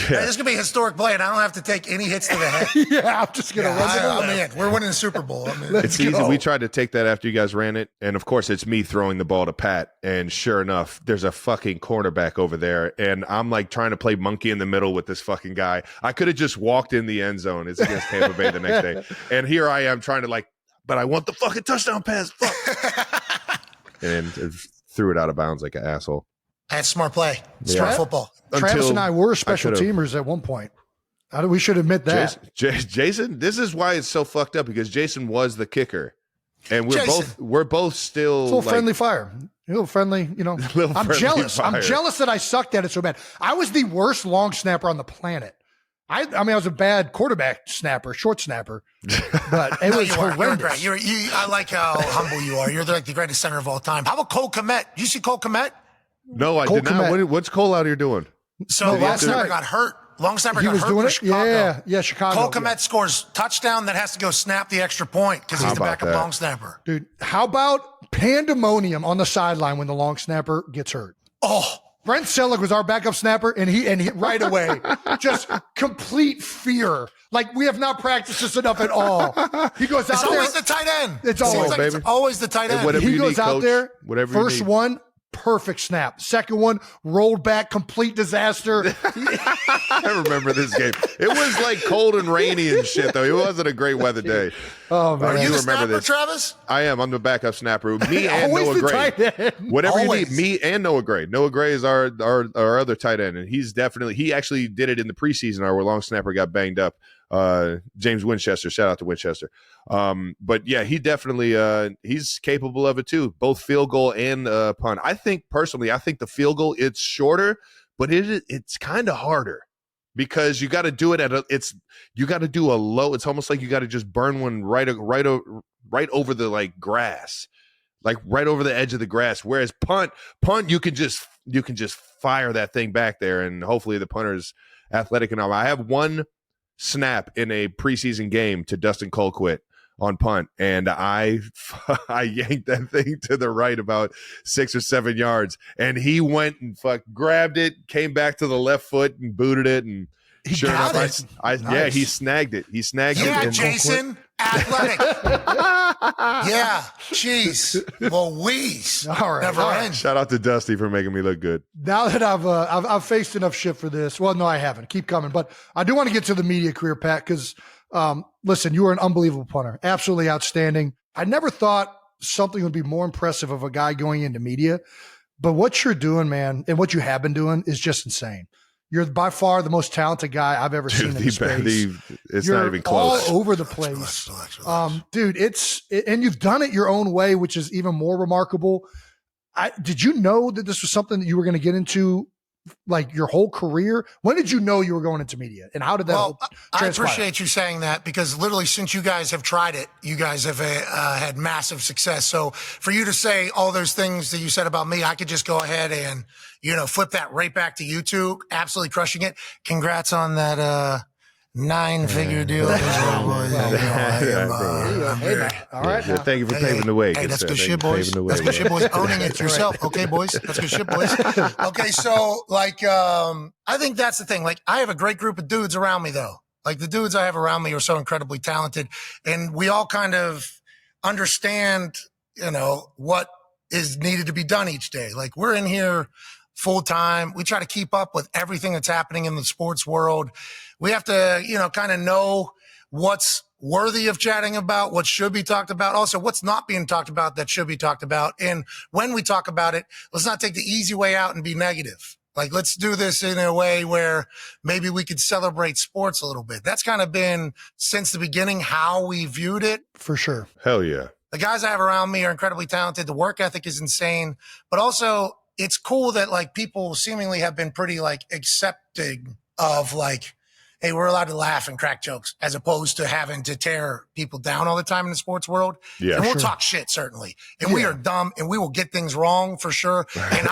Yeah. This is going to be a historic play, and I don't have to take any hits to the head. Yeah, I'm just going to run it. We're winning the Super Bowl. It's easy. We tried to take that after you guys ran it, and of course, it's me throwing the ball to Pat, and sure enough, there's a fucking cornerback over there, and I'm like trying to play monkey in the middle with this fucking guy. I could have just walked in the end zone. It's against Tampa Bay the next day, and here I am trying to but I want the fucking touchdown pass. Fuck. And threw it out of bounds like an asshole. That's smart play. Smart football. Travis and I were special teamers at one point. We should admit that. Jason, this is why it's so fucked up, because Jason was the kicker, and we're both still a little friendly fire. A little friendly, I'm jealous. Fire. I'm jealous that I sucked at it so bad. I was the worst long snapper on the planet. I was a bad quarterback snapper, short snapper, but it was horrendous. You're great. I like how humble you are. You're like the greatest center of all time. How about Cole Kmet? You see Cole Kmet? No, I did not. What's Cole out here doing? So long snapper got hurt. Long snapper got hurt doing for Chicago. Yeah, Chicago. Cole Kmet scores touchdown, that has to go snap the extra point because he's the backup long snapper. Dude, how about pandemonium on the sideline when the long snapper gets hurt? Oh, Brent Selleck was our backup snapper, and he right away, just complete fear. Like, we have not practiced this enough at all. He goes out there. It's always the tight end. It's always the tight end. He goes out there, first one, perfect snap. Second one, rolled back, complete disaster. I remember this game. It was like cold and rainy and shit, though. It wasn't a great weather day. Oh, man. Are you the snapper, Travis? I am. I'm the backup snapper. Me and Noah Gray. Whatever you need. Me and Noah Gray. Noah Gray is our other tight end, and he actually did it in the preseason. Our long snapper got banged up. James Winchester, shout out to Winchester. But yeah, he definitely he's capable of it too, both field goal and punt. I think the field goal, it's shorter, but it's kind of harder because you got to do it you got to do a low. It's almost like you got to just burn one right over the grass, like right over the edge of the grass. Whereas punt, you can just fire that thing back there, and hopefully the punter's athletic enough. I have one snap in a preseason game to Dustin Colquitt on punt, and I yanked that thing to the right about 6 or 7 yards, and he went and grabbed it, came back to the left foot and booted it, and sure enough, nice. Yeah, he snagged it. Yeah, Jason, athletic. Yeah, jeez, Louise. All right, never ends. Shout out to Dusty for making me look good. Now that I've faced enough shit for this. Well, no, I haven't. Keep coming, but I do want to get to the media career, Pat, because listen, you were an unbelievable punter, absolutely outstanding. I never thought something would be more impressive of a guy going into media, But what you're doing, man, and what you have been doing is just insane. You're by far the most talented guy I've ever seen in the space. It's You're not even close. all over the place. Relax. Dude, and you've done it your own way, which is even more remarkable. Did you know that this was something that you were going to get into like your whole career? When did you know you were going into media, and how did that I appreciate you saying that, because literally since you guys have tried it, you guys have had massive success. So for you to say all those things that you said about me, I could just go ahead and, flip that right back to YouTube, absolutely crushing it. Congrats on that 9-figure deal. All right. Yeah, thank you for paving the way. Hey, that's good shit, Thank you for boys. paving the way, That's good man. shit, boys. Owning it yourself. Okay, boys. That's good shit, boys. Okay, so I think that's the thing. Like, I have a great group of dudes around me, though. Like, the dudes I have around me are so incredibly talented, and we all kind of understand, what is needed to be done each day. Like, we're in here full time. We try to keep up with everything that's happening in the sports world. We have to, kind of know what's worthy of chatting about, what should be talked about, also what's not being talked about that should be talked about. And when we talk about it, let's not take the easy way out and be negative. Like, let's do this in a way where maybe we could celebrate sports a little bit. That's kind of been since the beginning how we viewed it. For sure. Hell yeah. The guys I have around me are incredibly talented. The work ethic is insane, but also it's cool that like people seemingly have been pretty like accepting of like, hey, we're allowed to laugh and crack jokes as opposed to having to tear people down all the time in the sports world. Yeah, and we'll sure. talk shit, certainly. And we are dumb and we will get things wrong for sure. And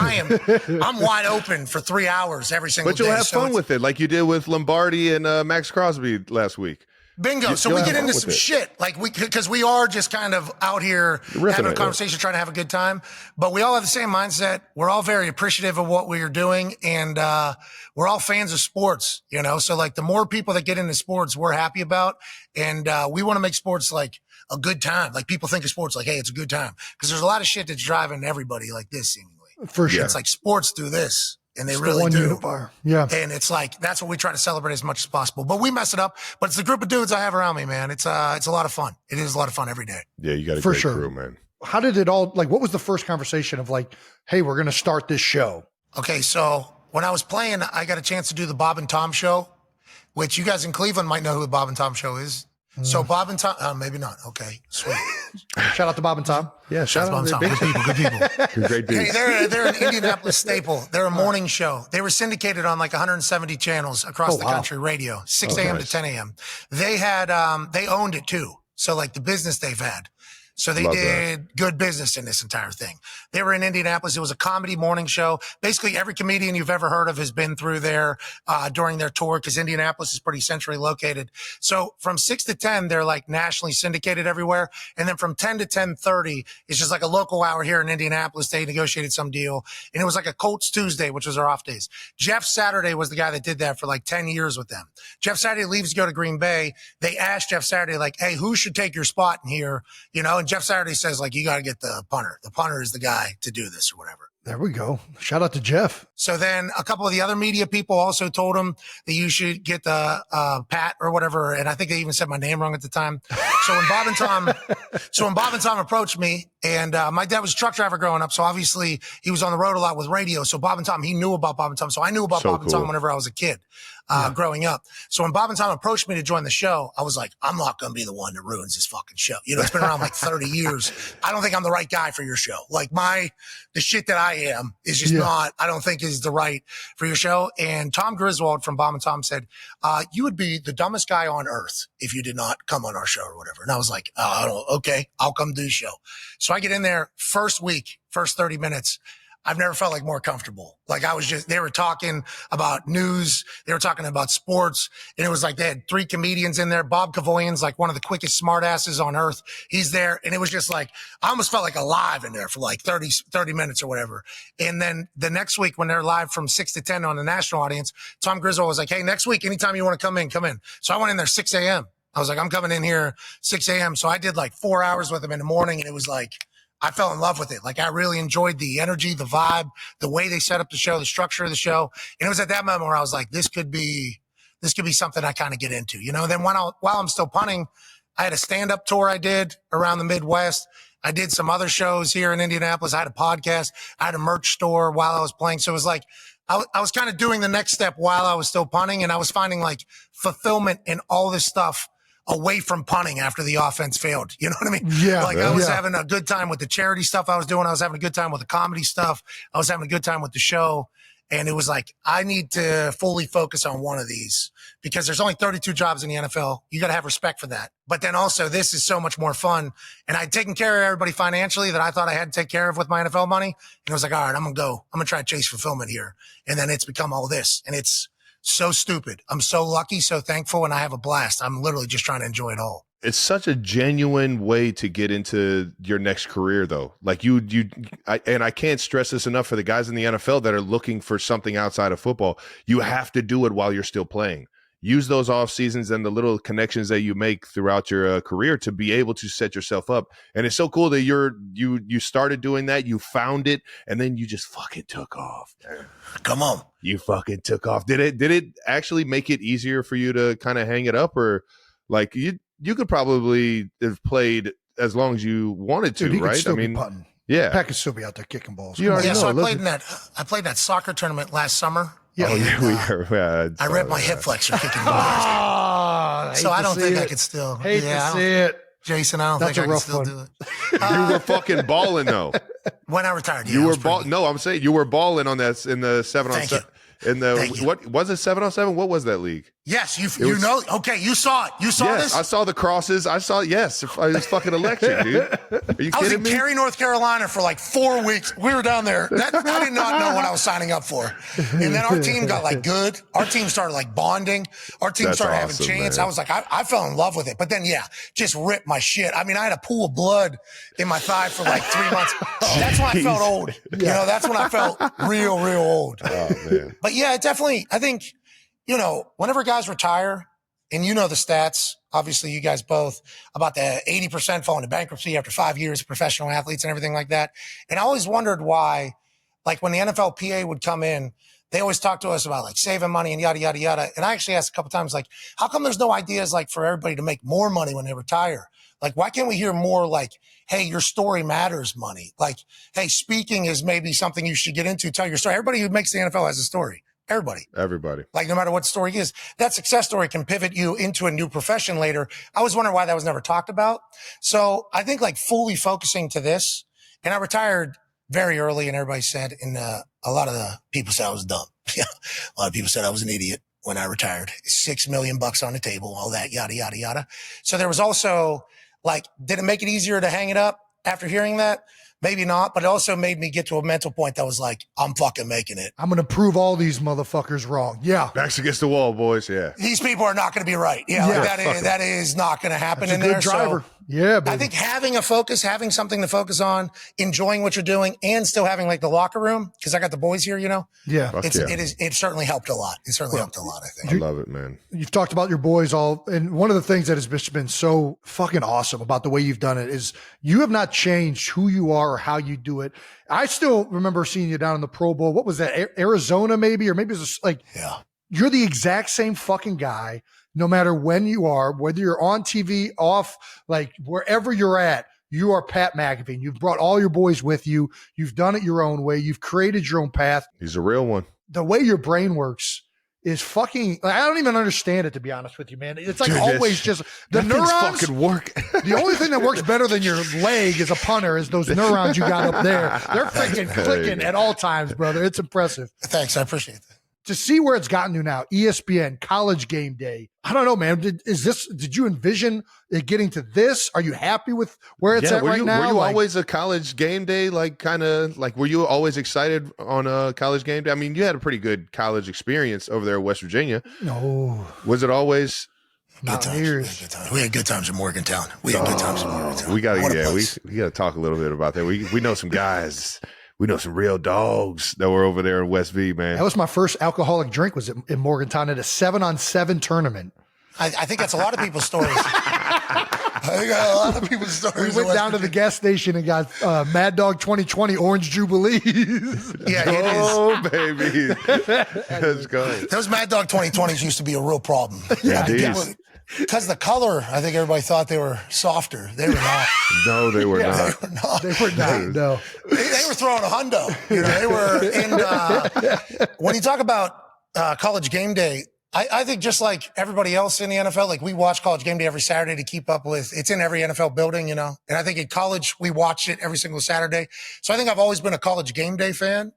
I'm wide open for 3 hours every single day. But you'll have fun with it, like you did with Lombardi and Max Crosby last week. Bingo. So we get into some shit, like because we are just kind of out here having a conversation, trying to have a good time. But we all have the same mindset. We're all very appreciative of what we are doing, and we're all fans of sports. So like the more people that get into sports, we're happy about, and we want to make sports like a good time. Like people think of sports like, hey, it's a good time, because there's a lot of shit that's driving everybody like this seemingly. For sure. It's like sports do this. And they It's really one do. unifier. Yeah. And it's like, that's what we try to celebrate as much as possible. But we mess it up. But it's the group of dudes I have around me, man. It's a lot of fun. It is a lot of fun every day. Yeah, you got a For great sure. crew, man. How did it all, like, what was the first conversation of like, hey, we're going to start this show? Okay, so when I was playing, I got a chance to do the Bob and Tom show, which you guys in Cleveland might know who the Bob and Tom show is. So Bob and Tom, maybe not. Okay, sweet. Shout out to Bob and Tom. Yeah, shout out to Bob and Tom. Good people. They're great dudes. Hey, they're an Indianapolis staple. They're a morning show. They were syndicated on like 170 channels across the country, radio, 6 a.m. to 10 a.m. They had, they owned it too. So like the business they've had. So they did good business in this entire thing. They were in Indianapolis. It was a comedy morning show. Basically, every comedian you've ever heard of has been through there during their tour, because Indianapolis is pretty centrally located. So from 6 to 10, they're like nationally syndicated everywhere. And then from 10 to 10:30, it's just like a local hour here in Indianapolis. They negotiated some deal. And it was like a Colts Tuesday, which was our off days. Jeff Saturday was the guy that did that for like 10 years with them. Jeff Saturday leaves to go to Green Bay. They asked Jeff Saturday, like, hey, who should take your spot in here? And Jeff Saturday says, like, you got to get the punter. The punter is the guy to do this or whatever. There we go. Shout out to Jeff. So then a couple of the other media people also told him that you should get the Pat or whatever. And I think they even said my name wrong at the time. So when Bob and Tom approached me, and my dad was a truck driver growing up. So obviously he was on the road a lot with radio. So Bob and Tom, he knew about Bob and Tom. So I knew about Bob and Tom whenever I was a kid. Growing up. So when Bob and Tom approached me to join the show, I was like, I'm not going to be the one that ruins this fucking show. It's been around like 30 years. I don't think I'm the right guy for your show. Like the shit that I am is just not, I don't think is the right for your show. And Tom Griswold from Bob and Tom said, you would be the dumbest guy on earth if you did not come on our show or whatever. And I was like, okay, I'll come do the show. So I get in there first week, first 30 minutes. I've never felt like more comfortable. Like they were talking about news. They were talking about sports. And it was like they had 3 comedians in there. Bob Cavoyan's like one of the quickest smartasses on earth. He's there. And it was just like, I almost felt like alive in there for like 30 minutes or whatever. And then the next week when they're live from 6 to 10 on the national audience, Tom Griswold was like, hey, next week, anytime you want to come in, come in. So I went in there 6 a.m. I was like, I'm coming in here 6 a.m. So I did like 4 hours with him in the morning. And it was like, I fell in love with it. Like I really enjoyed the energy, the vibe, the way they set up the show, the structure of the show. And it was at that moment where I was like, this could be something I kind of get into, And then while I'm still punting, I had a stand-up tour I did around the Midwest. I did some other shows here in Indianapolis. I had a podcast. I had a merch store while I was playing. So it was like I was kind of doing the next step while I was still punting, and I was finding like fulfillment in all this stuff away from punting after the offense failed. You know what I mean? Yeah. Like I was having a good time with the charity stuff I was doing. I was having a good time with the comedy stuff. I was having a good time with the show. And it was like, I need to fully focus on one of these because there's only 32 jobs in the NFL. You got to have respect for that. But then also this is so much more fun. And I'd taken care of everybody financially that I thought I had to take care of with my NFL money. And I was like, all right, I'm going to go. I'm going to try to chase fulfillment here. And then it's become all this. And it's so stupid. I'm so lucky, so thankful, and I have a blast. I'm literally just trying to enjoy it all. It's such a genuine way to get into your next career, though. Like I can't stress this enough for the guys in the NFL that are looking for something outside of football. You have to do it while you're still playing. Use those off seasons and the little connections that you make throughout your career to be able to set yourself up. And it's so cool that you started doing that, you found it, and then you just fucking took off. Come on. You fucking took off. Did it actually make it easier for you to kind of hang it up, or like you could probably have played as long as you wanted to, Dude, right? Could still be punting. Yeah. Pat could still be out there kicking balls. You already know. So I played that soccer tournament last summer. Yeah. Oh, yeah, I ripped my hip flexor kicking balls. So I don't think I could still. Hate to see it. Jason, I don't think I can still do it. You were fucking balling though. When I retired, you were balling. No, I'm saying you were balling on that in the 7-on-7. In the what was it 7-on-7? What was that league? Yes, you know. Okay, you saw it. You saw this. I saw the crosses. I saw yes. It was fucking electric, dude. Are you kidding me? I was in Cary, North Carolina for like 4 weeks. We were down there. I did not know what I was signing up for. And then our team got like good. Our team started like bonding. Our team started having chance. Man. I was like, I fell in love with it. But then just ripped my shit. I mean, I had a pool of blood in my thigh for like 3 months. That's when I felt old. You know, that's when I felt real old. Oh man. But yeah, it definitely. I think. You know, whenever guys retire, and you know the stats, obviously you guys both, about the 80% fall into bankruptcy after 5 years of professional athletes and everything like that. And I always wondered why, like when the NFLPA would come in, they always talk to us about like saving money and yada, yada, yada. And I actually asked a couple times, like, how come there's no ideas like for everybody to make more money when they retire? Like, why can't we hear more like, hey, your story matters money? Like, hey, speaking is maybe something you should get into. Tell your story. Everybody who makes the NFL has a story. Everybody. Like no matter what story is, that success story can pivot you into a new profession later. I was wondering why that was never talked about. So I think like fully focusing to this, and I retired very early, and everybody said, and a lot of the people said I was dumb. Yeah, a lot of people said I was an idiot when I retired. $6 million on the table, all that yada yada yada. So there was also like, did it make it easier to hang it up after hearing that? Maybe not, but it also made me get to a mental point that was like, I'm fucking making it. I'm going to prove all these motherfuckers wrong. Yeah. Backs against the wall, boys. Yeah. These people are not going to be right. Yeah. Like that is not going to happen. That's in a good there. Driver. So yeah. Baby. I think having a focus, having something to focus on, enjoying what you're doing, and still having like the locker room, because I got the boys here, you know? Yeah. It certainly helped a lot. It certainly helped a lot, I think. I love it, man. You've talked about your boys all, and one of the things that has been so fucking awesome about the way you've done it is you have not changed who you are or how you do it. I still remember seeing you down in the Pro Bowl. What was that? Arizona, maybe? Or maybe it was like, you're the exact same fucking guy, no matter when you are, whether you're on TV, off, like wherever you're at, you are Pat McAfee. You've brought all your boys with you. You've done it your own way. You've created your own path. He's a real one. The way your brain works is fucking, I don't even understand it, to be honest with you, man. It's like always just the neurons fucking work. The only thing that works better than your leg as a punter is those neurons you got up there. They're freaking clicking at all times, brother. It's impressive. Thanks. I appreciate that. To see where it's gotten to now, ESPN, College Game Day. I don't know, man. Did you envision it getting to this? Are you happy with where it's at right now? Were you always a College Game Day, were you always excited on a College Game Day? I mean, you had a pretty good college experience over there in West Virginia. No. Was it always? Good times. We had good times in Morgantown. We got to talk a little bit about that. We know some guys. We know some real dogs that were over there in West V, man. That was my first alcoholic drink, was in Morgantown at a 7-on-7 tournament. I think that's a lot of people's stories. I think a lot of people's stories. We went down to the gas station and got Mad Dog 2020 Orange Jubilees. Yeah, it is. Oh, baby. Let's go. Those Mad Dog 2020s used to be a real problem. Yeah, Because the color, I think everybody thought they were softer. They were not. No, they were not. They were not. They were not. No. They were throwing a hundo. They were in. When you talk about college game day, I think just like everybody else in the NFL, like we watch college game day every Saturday to keep up with. It's in every NFL building, And I think in college we watch it every single Saturday. So I think I've always been a college game day fan.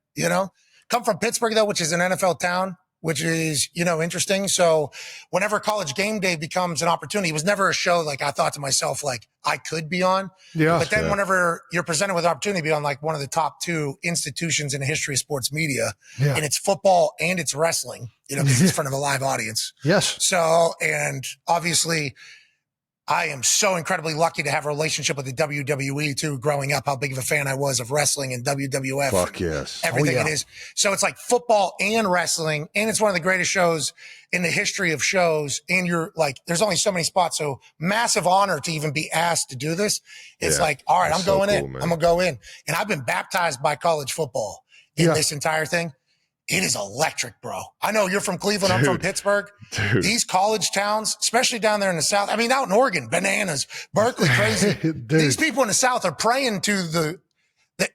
Come from Pittsburgh though, which is an NFL town, which is, interesting. So whenever college game day becomes an opportunity, it was never a show like I thought to myself, like I could be on. Yeah. But then whenever you're presented with the opportunity to be on like one of the top two institutions in the history of sports media, and it's football and it's wrestling, because it's in front of a live audience. Yes. So, and obviously I am so incredibly lucky to have a relationship with the WWE too, growing up, how big of a fan I was of wrestling and WWF. Fuck yes. Everything it is. So it's like football and wrestling. And it's one of the greatest shows in the history of shows. And you're like, there's only so many spots. So massive honor to even be asked to do this. It's like, all right, I'm going in. Man. I'm going to go in. And I've been baptized by college football in this entire thing. It is electric, bro. I know you're from Cleveland. I'm from Pittsburgh. These college towns, especially down there in the South. I mean, out in Oregon, bananas, Berkeley, crazy. These people in the South are praying to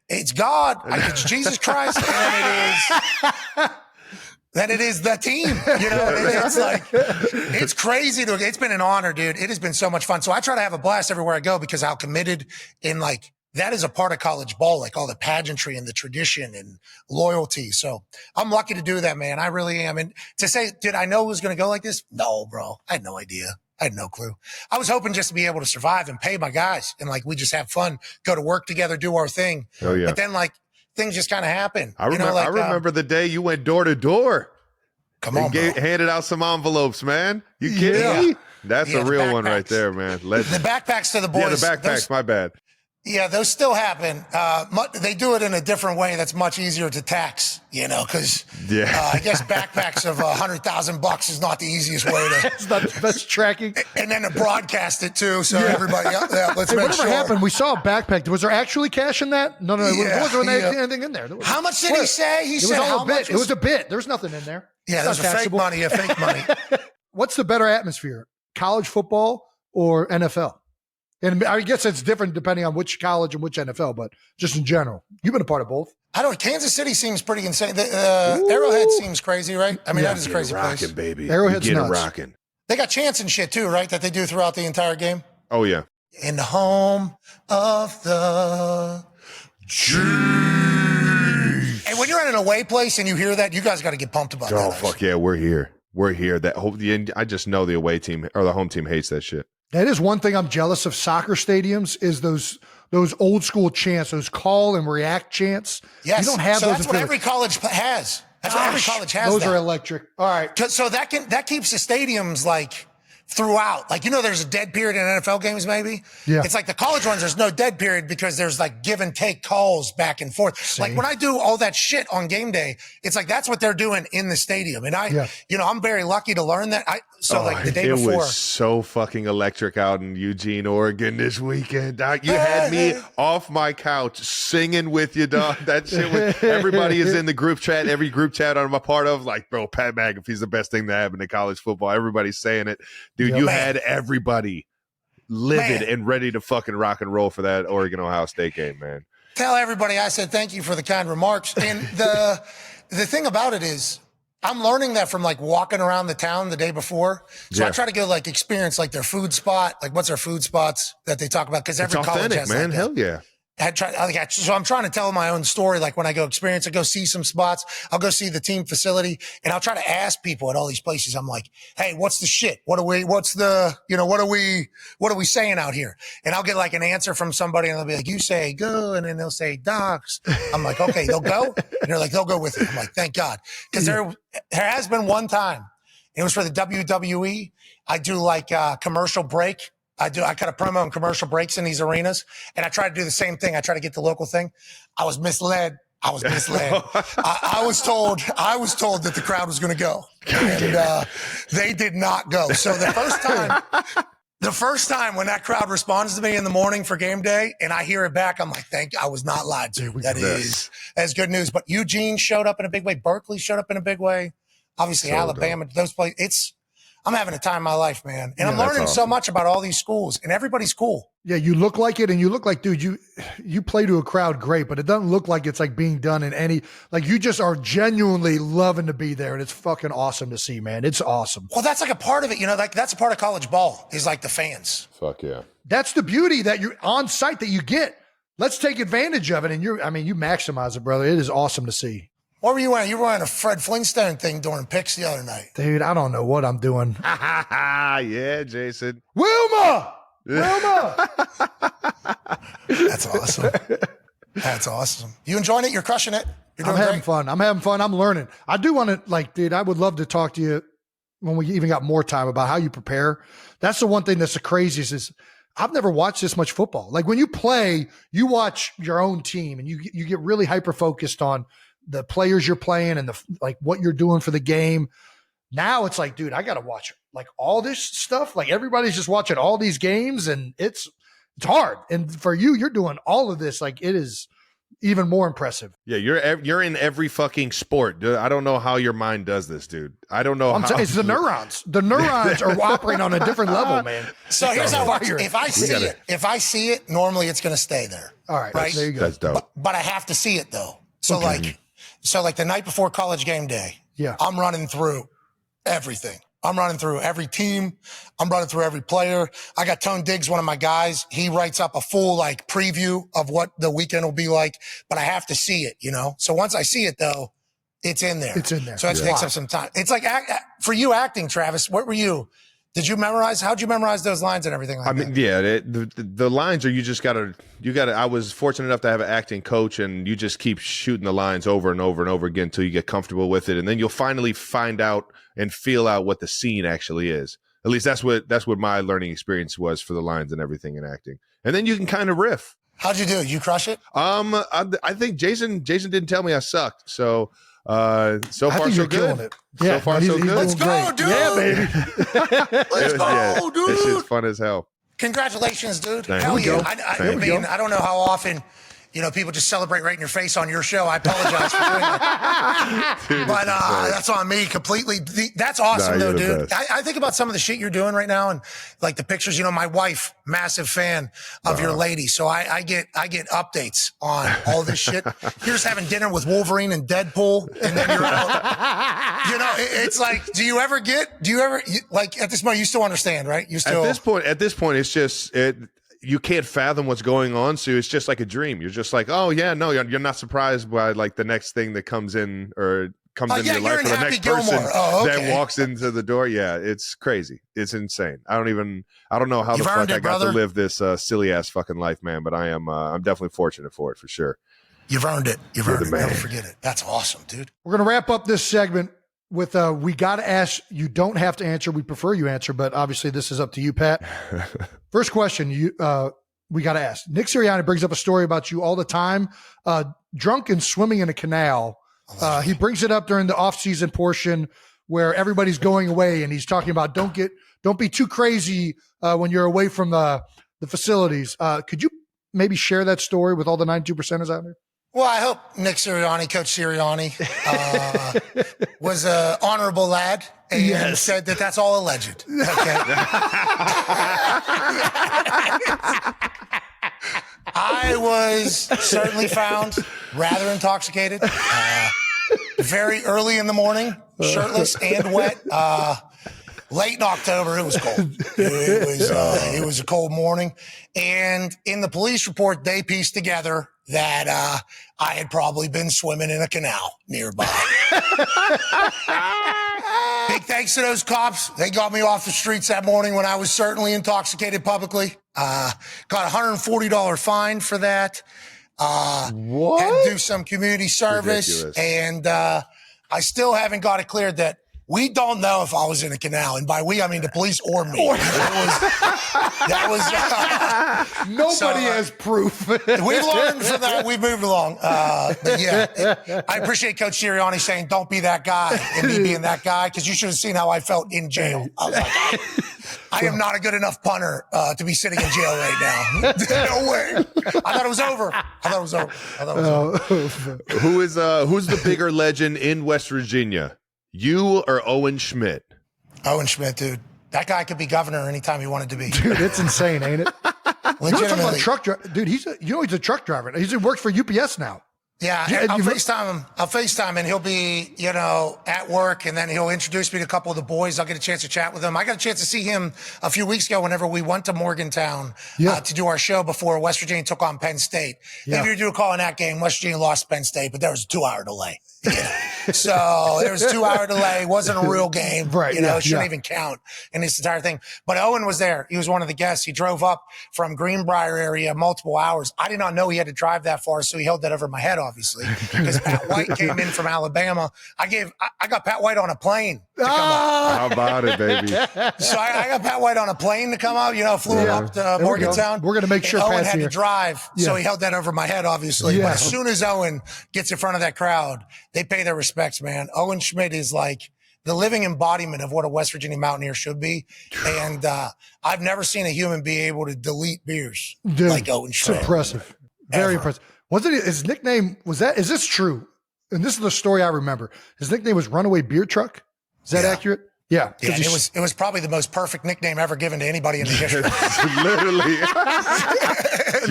it's God, it's Jesus Christ, and it is the team. It's like, it's crazy. It's been an honor, dude. It has been so much fun. So I try to have a blast everywhere I go because how committed in like, that is a part of college ball, like all the pageantry and the tradition and loyalty. So I'm lucky to do that, man. I really am. And to say, did I know it was going to go like this? No, bro. I had no idea. I had no clue. I was hoping just to be able to survive and pay my guys. And like, we just have fun, go to work together, do our thing. Oh, yeah. But then like things just kind of happen. I remember the day you went door to door. Come on, bro. Handed out some envelopes, man. You kidding me? That's a real one right there, man. The backpacks to the boys. Yeah, the backpacks. My bad. Yeah, those still happen. They do it in a different way that's much easier to tax, because I guess backpacks of $100,000 is not the easiest way to. It's not the best tracking. And then to broadcast it too, so everybody, let's make whatever sure. happened, we saw a backpack. Was there actually cash in that? No, there wasn't anything in there. How much did he say? He said all how a bit. much? It was a bit. There was nothing in there. Yeah, there's fake money. What's the better atmosphere, college football or NFL? And I guess it's different depending on which college and which NFL, but just in general. You've been a part of both. I don't know. Kansas City seems pretty insane. Arrowhead seems crazy, right? I mean, that is a crazy rocking, place. Baby. Arrowhead's nuts. Rocking. They got chants and shit too, right? That they do throughout the entire game. Oh, yeah. In the home of the Chiefs. And when you're at an away place and you hear that, you guys got to get pumped about that. Oh, fuck yeah. We're here. I just know the away team or the home team hates that shit. That is one thing I'm jealous of soccer stadiums is those old school chants, those call and react chants. Yes. You don't have so those. That's what every college has. That's what every college has. Those are electric. All right. So that keeps the stadiums like throughout. Like, there's a dead period in NFL games maybe. Yeah. It's like the college ones, there's no dead period because there's like give and take calls back and forth. See? Like when I do all that shit on game day, it's like that's what they're doing in the stadium. And I'm very lucky to learn that. The day before. It was so fucking electric out in Eugene, Oregon this weekend. You had me off my couch singing with you, dog. That shit was, everybody is in the group chat, every group chat I'm a part of, like, bro, Pat McAfee's the best thing to happen in college football. Everybody's saying it. Dude, had everybody livid and ready to fucking rock and roll for that Oregon-Ohio State game, man. Tell everybody I said thank you for the kind remarks. And the thing about it is, I'm learning that from like walking around the town the day before. So I try to go like experience like their food spot. Like what's their food spots that they talk about? Because every college has man. Like hell yeah. So I'm trying to tell my own story. Like when I go experience, I go see some spots. I'll go see the team facility and I'll try to ask people at all these places. I'm like, hey, what's the shit? What are we saying out here? And I'll get like an answer from somebody and they'll be like, you say go. And then they'll say docs. I'm like, okay, they'll go. And they're like, they'll go with you. I'm like, thank God. Cause there has been one time it was for the WWE. I do like a commercial break. I cut a promo and commercial breaks in these arenas, and I try to do the same thing. I try to get the local thing. I was misled. I was told that the crowd was going to go, and they did not go. So the first time when that crowd responds to me in the morning for game day, and I hear it back, I'm like, I was not lied to. That's good news. But Eugene showed up in a big way. Berkeley showed up in a big way. Obviously, Alabama, those places. I'm having a time of my life, man. And I'm that's learning so awesome. much about all these schools, and everybody's cool. Yeah, you look like it, and you look like, dude, you play to a crowd great, but it doesn't look like it's like being done in any, like you just are genuinely loving to be there, and it's fucking awesome to see, man. It's awesome. Well, that's like a part of it, like that's a part of college ball is like the fans. Fuck yeah. That's the beauty that you're on site that you get. Let's take advantage of it, and you maximize it, brother. It is awesome to see. What were you wearing? You were wearing a Fred Flintstone thing during picks the other night. Dude, I don't know what I'm doing. Yeah, Jason. Wilma! That's awesome. That's awesome. You enjoying it? You're crushing it. You're I'm doing having great. fun. I'm learning. I do want to, dude, I would love to talk to you when we even got more time about how you prepare. That's the one thing that's the craziest is I've never watched this much football. Like when you play, you watch your own team and you get really hyper-focused on the players you're playing and what you're doing for the game. Now it's like, dude, I got to watch like all this stuff. Like everybody's just watching all these games and it's hard. And for you're doing all of this. Like it is even more impressive. Yeah, you're in every fucking sport. Dude, I don't know how your mind does this, dude. I don't know how. It's the neurons. The neurons are operating on a different level, man. So here's how it works. Fire. If I see it, normally it's going to stay there. All right. Right? There you go. That's dope. But I have to see it though. So like the night before college game day, Yeah. I'm running through everything. I'm running through every team. I'm running through every player. I got Tone Diggs, one of my guys. He writes up a full preview of what the weekend will be like, but I have to see it, So once I see it though, it's in there. It's in there. So it takes up some time. It's like for you acting, Travis, what were you? Did you memorize? How'd you memorize those lines and everything like that? Yeah, the lines are, you gotta, I was fortunate enough to have an acting coach and you just keep shooting the lines over and over and over again until you get comfortable with it. And then you'll finally find out and feel out what the scene actually is. At least that's what my learning experience was for the lines and everything in acting. And then you can kind of riff. How'd you do? You crush it? I think Jason didn't tell me I sucked. So far so you're good. killing it. So far so he's good. Let's doing go, great. dude. Yeah, baby. Let's go, dude. This shit's fun as hell. Congratulations, dude. Thank Hell you. yeah. I don't know how often, people just celebrate right in your face on your show. I apologize for doing that. Dude, But that's on me completely. That's awesome, Nah, though, you're the dude. best. I think about some of the shit you're doing right now and like the pictures. My wife, massive fan of your lady. So I get updates on all this shit. You're just having dinner with Wolverine and Deadpool. And then you're out. It's like, do you ever at this point, you still understand, right? You still. At this point, it's just you can't fathom what's going on, so it's just like a dream. You're just like, oh yeah, no, you're not surprised by like the next thing that comes in or comes into your life, or the next person that walks into the door. Yeah, it's crazy. It's insane. I don't know how the fuck I got to live this silly ass fucking life, man. But I'm definitely fortunate for it, for sure. You've earned it. You've earned it. Never forget it. That's awesome, dude. We're going to wrap up this segment with we got to ask. You don't have to answer. We prefer you answer, but obviously this is up to you, Pat. First question we got to ask. Nick Sirianni brings up a story about you all the time, drunk and swimming in a canal. He brings it up during the off-season portion where everybody's going away, and he's talking about don't be too crazy when you're away from the facilities. Could you maybe share that story with all the 92%ers out there? Well, I hope Nick Sirianni, Coach Sirianni, was an honorable lad and said that that's all alleged. Okay. I was certainly found rather intoxicated, very early in the morning, shirtless and wet. Late in October, it was cold. It was a cold morning. And in the police report, they pieced together that I had probably been swimming in a canal nearby. Big thanks to those cops. They got me off the streets that morning when I was certainly intoxicated publicly. Got a $140 fine for that. What? Had to do some community service. Ridiculous. And I still haven't got it cleared that we don't know if I was in a canal. And by we, I mean the police or me. Nobody has proof. We've learned from that. We've moved along. But yeah, I appreciate Coach Sirianni saying, don't be that guy, and me being that guy, because you should have seen how I felt in jail. I was like, I am not a good enough punter to be sitting in jail right now. No way. I thought it was over. Who's the bigger legend in West Virginia? You or Owen Schmidt? Owen Schmidt, dude. That guy could be governor anytime he wanted to be. Dude, it's insane, ain't it? Legitimately. Truck driver. Dude, he's a truck driver. He works for UPS now. Yeah, I'll FaceTime him. I'll FaceTime and he'll be, at work, and then he'll introduce me to a couple of the boys. I'll get a chance to chat with him. I got a chance to see him a few weeks ago whenever we went to Morgantown to do our show before West Virginia took on Penn State. Yeah. If you do a call in that game, West Virginia lost Penn State, but there was a 2-hour delay. So there was a 2-hour delay. It wasn't a real game. Right. It shouldn't even count in this entire thing. But Owen was there. He was one of the guests. He drove up from Greenbrier area multiple hours. I did not know he had to drive that far, so he held that over my head, obviously, because Pat White came in from Alabama. I got Pat White on a plane to come up. How about it, baby? So I got Pat White on a plane to come up, flew him up to Morgantown. We're going to make sure Owen Pat's had here. to drive, so he held that over my head, obviously. Yeah. But as soon as Owen gets in front of that crowd, they pay their respects, man. Owen Schmidt is like the living embodiment of what a West Virginia Mountaineer should be. And I've never seen a human be able to delete beers like Owen Schmidt. It's impressive. Very impressive. Wasn't it his nickname? Is this true? And this is the story I remember. His nickname was Runaway Beer Truck. Is that accurate? Yeah. Yeah, and it was probably the most perfect nickname ever given to anybody in the history. Literally.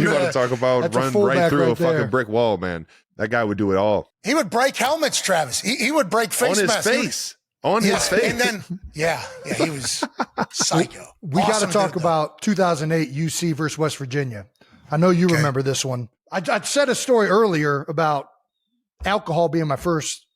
You want to talk about run right through a fucking brick wall, man. That guy would do it all. He would break helmets, Travis. He would break face masks. On his face. And then, he was psycho. We got to talk about 2008 UC versus West Virginia. I know you remember this one. I said a story earlier about alcohol being my first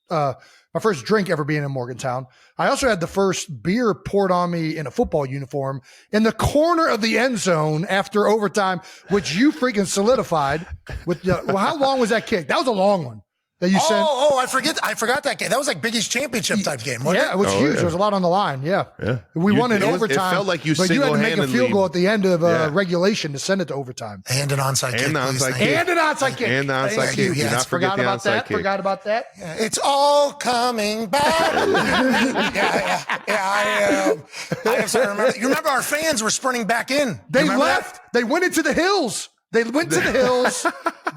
drink ever being in Morgantown. I also had the first beer poured on me in a football uniform in the corner of the end zone after overtime, which you freaking solidified with how long was that kick? That was a long one that you sent. I forgot that game. That was like Big East championship type game, wasn't it? It was huge. There was a lot on the line. Yeah. We won in overtime. It felt like but you had to make a field goal at the end of regulation to send it to overtime. And an onside kick. And an onside kick. Yes, forgot about that. Forgot about that. Yeah, it's all coming back. I have to remember. You remember our fans were sprinting back in. They left. That? They went into the hills.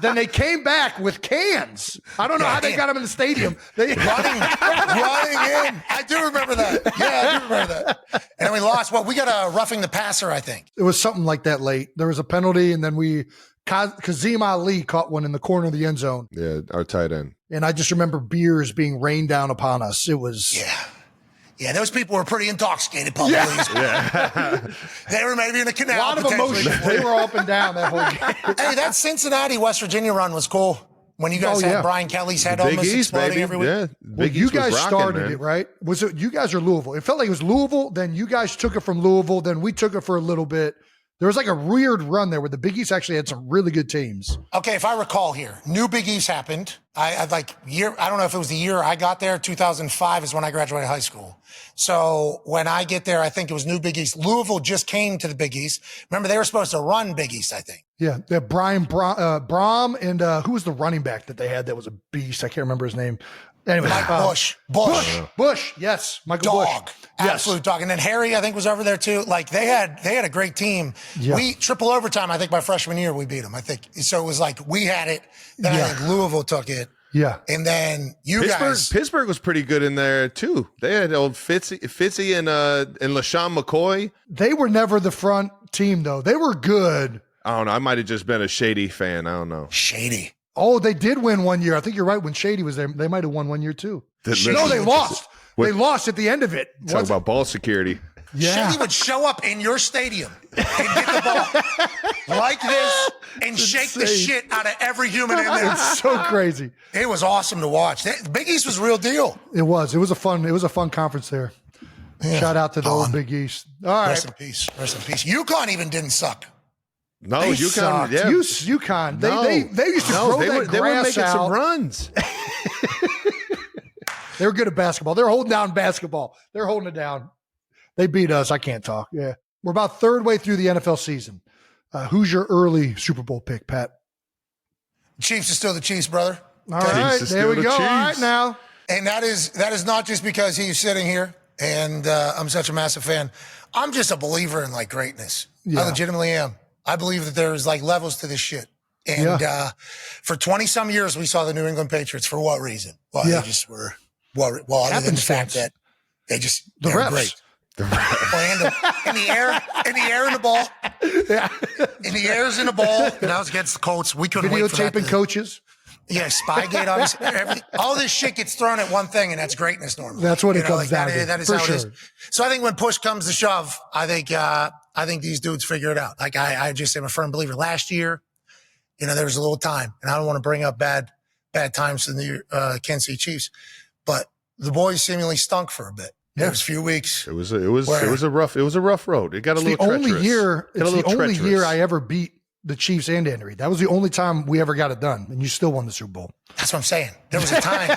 Then they came back with cans. I don't know how they got them in the stadium. Running in. I do remember that. Yeah, I do remember that. And we lost. Well, we got a roughing the passer, I think. It was something like that late. There was a penalty, and then Kazim Ali caught one in the corner of the end zone. Yeah, our tight end. And I just remember beers being rained down upon us. It was... Yeah, those people were pretty intoxicated, probably. Yeah. They were maybe in a canal. A lot of emotion. They were up and down that whole game. Hey, that Cincinnati, West Virginia run was cool. When you guys had Brian Kelly's head almost exploding every week. Yeah, well, you guys started it, right? Was it you guys or Louisville? It felt like it was Louisville. Then you guys took it from Louisville. Then we took it for a little bit. There was like a weird run there where the Big East actually had some really good teams. Okay, if I recall here, new Big East happened. I don't know if it was the year I got there. 2005 is when I graduated high school. So when I get there, I think it was new Big East. Louisville just came to the Big East. Remember, they were supposed to run Big East, I think. Yeah, Brian Brom and who was the running back that they had that was a beast? I can't remember his name. Anyway, Mike Bush. Yes, Michael Dog. Bush. Absolute dog. And then Harry, I think, was over there too. Like they had a great team. Yeah. We triple overtime, I think my freshman year we beat them. I think. So it was like we had it, then I think Louisville took it. Yeah. And then Pittsburgh was pretty good in there too. They had old Fitzy and LaShawn McCoy. They were never the front team though. They were good. I don't know. I might have just been a Shady fan. I don't know. Shady. Oh, they did win one year. I think you're right. When Shady was there, they might have won one year too. No, they lost. They lost at the end of it. Talk about ball security. Yeah. Shady would show up in your stadium and get the ball like this and shake the shit out of every human in there. It's so crazy. It was awesome to watch. The Big East was a real deal. It was. It was a fun conference there. Yeah. Shout out to the old Big East. All right. Rest in peace. Rest in peace. UConn even didn't suck. No, they UConn. Sucked. Yeah. UConn. They used to grow that grass They were making out. some runs. They were good at basketball. They're holding down basketball. They're holding it down. They beat us. I can't talk. Yeah. We're about third way through the NFL season. Who's your early Super Bowl pick, Pat? Chiefs is still the Chiefs, brother. All right. There we go. All right now. And that is not just because he's sitting here and I'm such a massive fan. I'm just a believer in like greatness. Yeah. I legitimately am. I believe that there's like levels to this shit. And for 20 some years, we saw the New England Patriots. For what reason? Well, they just were, other than the fact that they're great. Playing in the air, in the ball. Yeah. In the air's in the ball. And I was against the Colts. We couldn't wait for that. Videotaping coaches. Yeah, Spygate, obviously. All this shit gets thrown at one thing, and that's greatness normally. That's what it comes down to. That is for how sure. it is. So I think when push comes to shove, I think these dudes figure it out. Like I just am a firm believer. Last year, there was a little time, and I don't want to bring up bad times in the Kansas City Chiefs, but the boys seemingly stunk for a bit. There was a few weeks. It was a rough road. It got a little treacherous. It's the only year I ever beat the Chiefs and Andy Reid. That was the only time we ever got it done, and you still won the Super Bowl. That's what I'm saying. There was a time.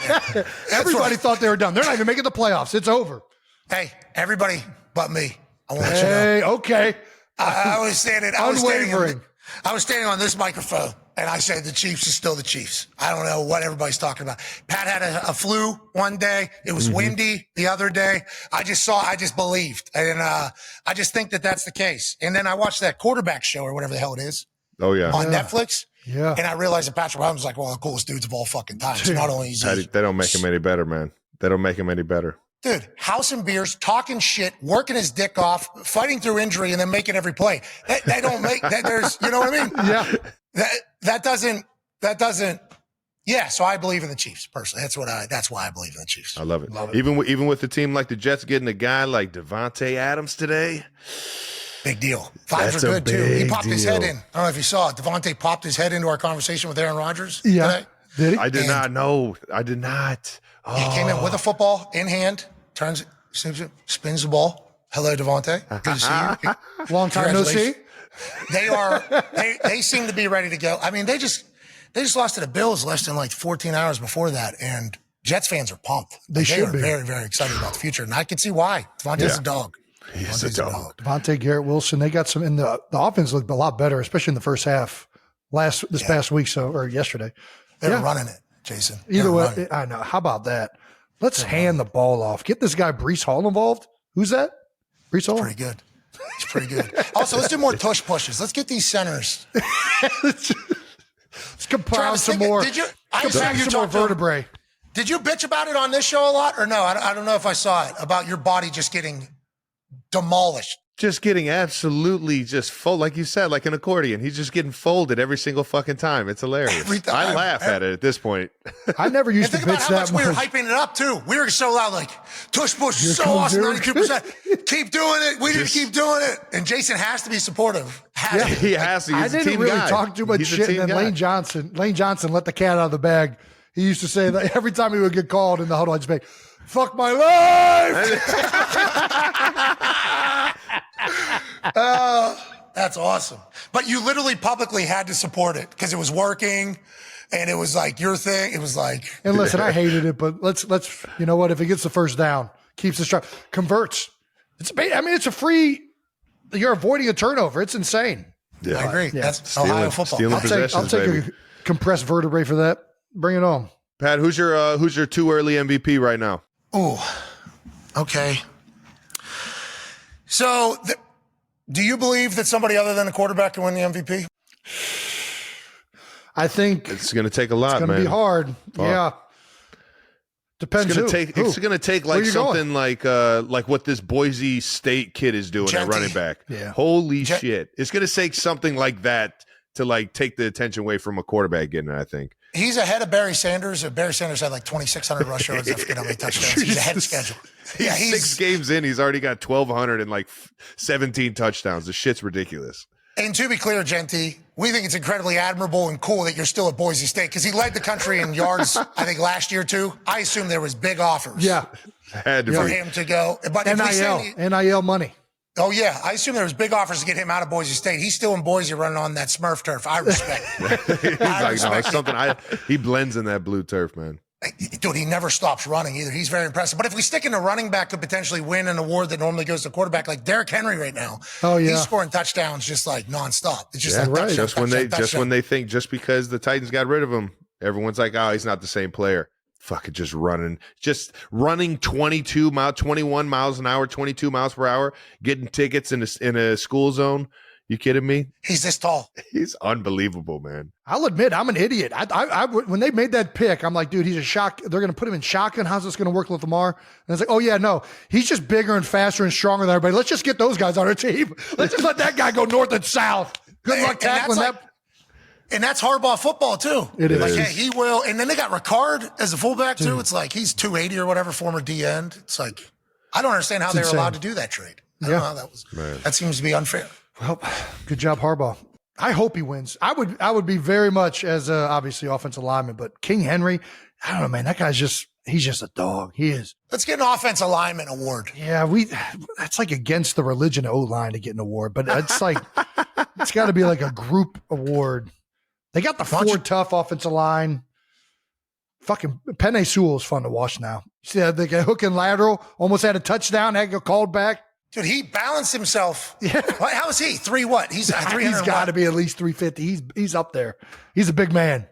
Everybody thought they were done. They're not even making the playoffs. It's over. Hey, everybody but me. I want to let you know. Hey, okay. I was standing. Unwavering. I was standing on this microphone, and I said the Chiefs are still the Chiefs. I don't know what everybody's talking about. Pat had a flu one day. It was windy the other day. I just believed. And I just think that that's the case. And then I watched that quarterback show or whatever the hell it is. Oh, yeah. On Netflix. Yeah. And I realized that Patrick Mahomes was like one of the coolest dudes of all fucking time. So not only is he, They don't make him any better, man. They don't make him any better. dude, house and beers, talking shit, working his dick off, fighting through injury, and then making every play. That don't make that. There's, you know what I mean? Yeah. That doesn't. Yeah. So I believe in the Chiefs personally. That's why I believe in the Chiefs. I love it. Even with a team like the Jets getting a guy like Davante Adams today. Big deal. Fives That's are a good too. He big popped his head deal. in. I don't know if you saw it. Devontae popped his head into our conversation with Aaron Rodgers. Yeah. Today. Did he? I did not know. I did not. Oh. He came in with a football in hand, turns it, spins the ball. Hello, Devontae. Good to see you. Long time no see. They seem to be ready to go. I mean, they just lost to the Bills less than like 14 hours before that, and Jets fans are pumped. They should are be. very, very excited about the future, and I can see why. Devontae's a dog. He's a dog. Devontae, Garrett Wilson, they got some in the offense looked a lot better, especially in the first half this past week or yesterday. They were running it, Jason. Either way, I know. How about that? Let's hand the ball off. Get this guy Breece Hall involved. Who's that? Breece Hall? Pretty good. He's pretty good. Also, let's do more tush pushes. Let's get these centers. Let's compound some more. Compound some more vertebrae. Did you bitch about it on this show a lot or no? I don't know if I saw it, about your body just getting demolished. Just getting absolutely just fold, like you said, like an accordion. He's just getting folded every single fucking time. It's hilarious. Every time. I laugh at it at this point. I never used to think about bitch how that much we were much. hyping it up too. We were so loud, like tush push, Here so comes awesome, Eric. 92%. Keep doing it. We need to keep doing it. And Jason has to be supportive. He has to. He's I a didn't team really guy. talk too much He's a shit. And team then guy. Lane Johnson let the cat out of the bag. He used to say that every time he would get called in the huddle, I'd just be, fuck my life. That's awesome. But you literally publicly had to support it because it was working and it was like your thing. It was like. And listen, I hated it, but let's you know what? If it gets the first down, keeps the strike, converts. It's a free. You're avoiding a turnover. It's insane. Yeah. I agree. Yeah. That's Ohio football. stealing I'll possessions, take baby. a compressed vertebrae for that. Bring it on. Pat, who's your too early MVP right now? Ooh, okay. So, do you believe that somebody other than a quarterback can win the MVP? I think It's going to take a lot, it's going to man. be hard. Yeah. Depends It's who. going to take Where like you something like what this Boise State kid is doing at Genty. running back. Yeah. Holy shit. It's going to take something like that to like take the attention away from a quarterback getting it, I think. He's ahead of Barry Sanders. Barry Sanders had like 2,600 rush yards. I forget how many touchdowns. He's ahead of schedule. Yeah, He's 6 games in. He's already got 1,200 and like 17 touchdowns. The shit's ridiculous. And to be clear, Genty, we think it's incredibly admirable and cool that you're still at Boise State because he led the country in yards, I think, last year, too. I assume there was big offers Yeah. Had to for be. him to go. But if we say, NIL money. oh, yeah, I assume there was big offers to get him out of Boise State. He's still in Boise running on that Smurf turf. I respect it. He's like, no, it's something. He blends in that blue turf, man. Dude, he never stops running either. He's very impressive. But if we stick in a running back could potentially win an award that normally goes to quarterback, like Derrick Henry right now. Oh, yeah. He's scoring touchdowns just like nonstop. It's just Yeah, like touchdown, just when touchdown. they think just because the Titans got rid of him, everyone's like, oh, he's not the same player. Fucking just running 21 miles an hour, 22 miles per hour, getting tickets in a school zone. You kidding me? He's this tall. He's unbelievable, man. I'll admit I'm an idiot. When they made that pick, I'm like, dude, he's a shock. They're going to put him in shotgun. How's this going to work with Lamar? And it's like, oh yeah, no, he's just bigger and faster and stronger than everybody. Let's just get those guys on our team. Let's just let that guy go north and south. Good luck tackling that. And that's hardball football too. It is. Like, yeah, he will. And then they got Ricard as a fullback too. It's like he's 280 or whatever, former D end. It's like, I don't understand how they were allowed to do that trade. I don't know how that was. Man. That seems to be unfair. Well, good job, Harbaugh. I hope he wins. I would be very much as obviously offensive lineman, but King Henry, I don't know, man. That guy's he's just a dog. He is. Let's get an offensive lineman award. Yeah, that's like against the religion of O-line to get an award, but it's like, it's got to be like a group award. They got the four tough offensive line. Fucking Penei Sewell is fun to watch now. See that the hook and lateral, almost had a touchdown, had to go called back. Dude, he balanced himself. Yeah. How is he? 3 what? He's 300. He's got to be at least 350. He's up there. He's a big man.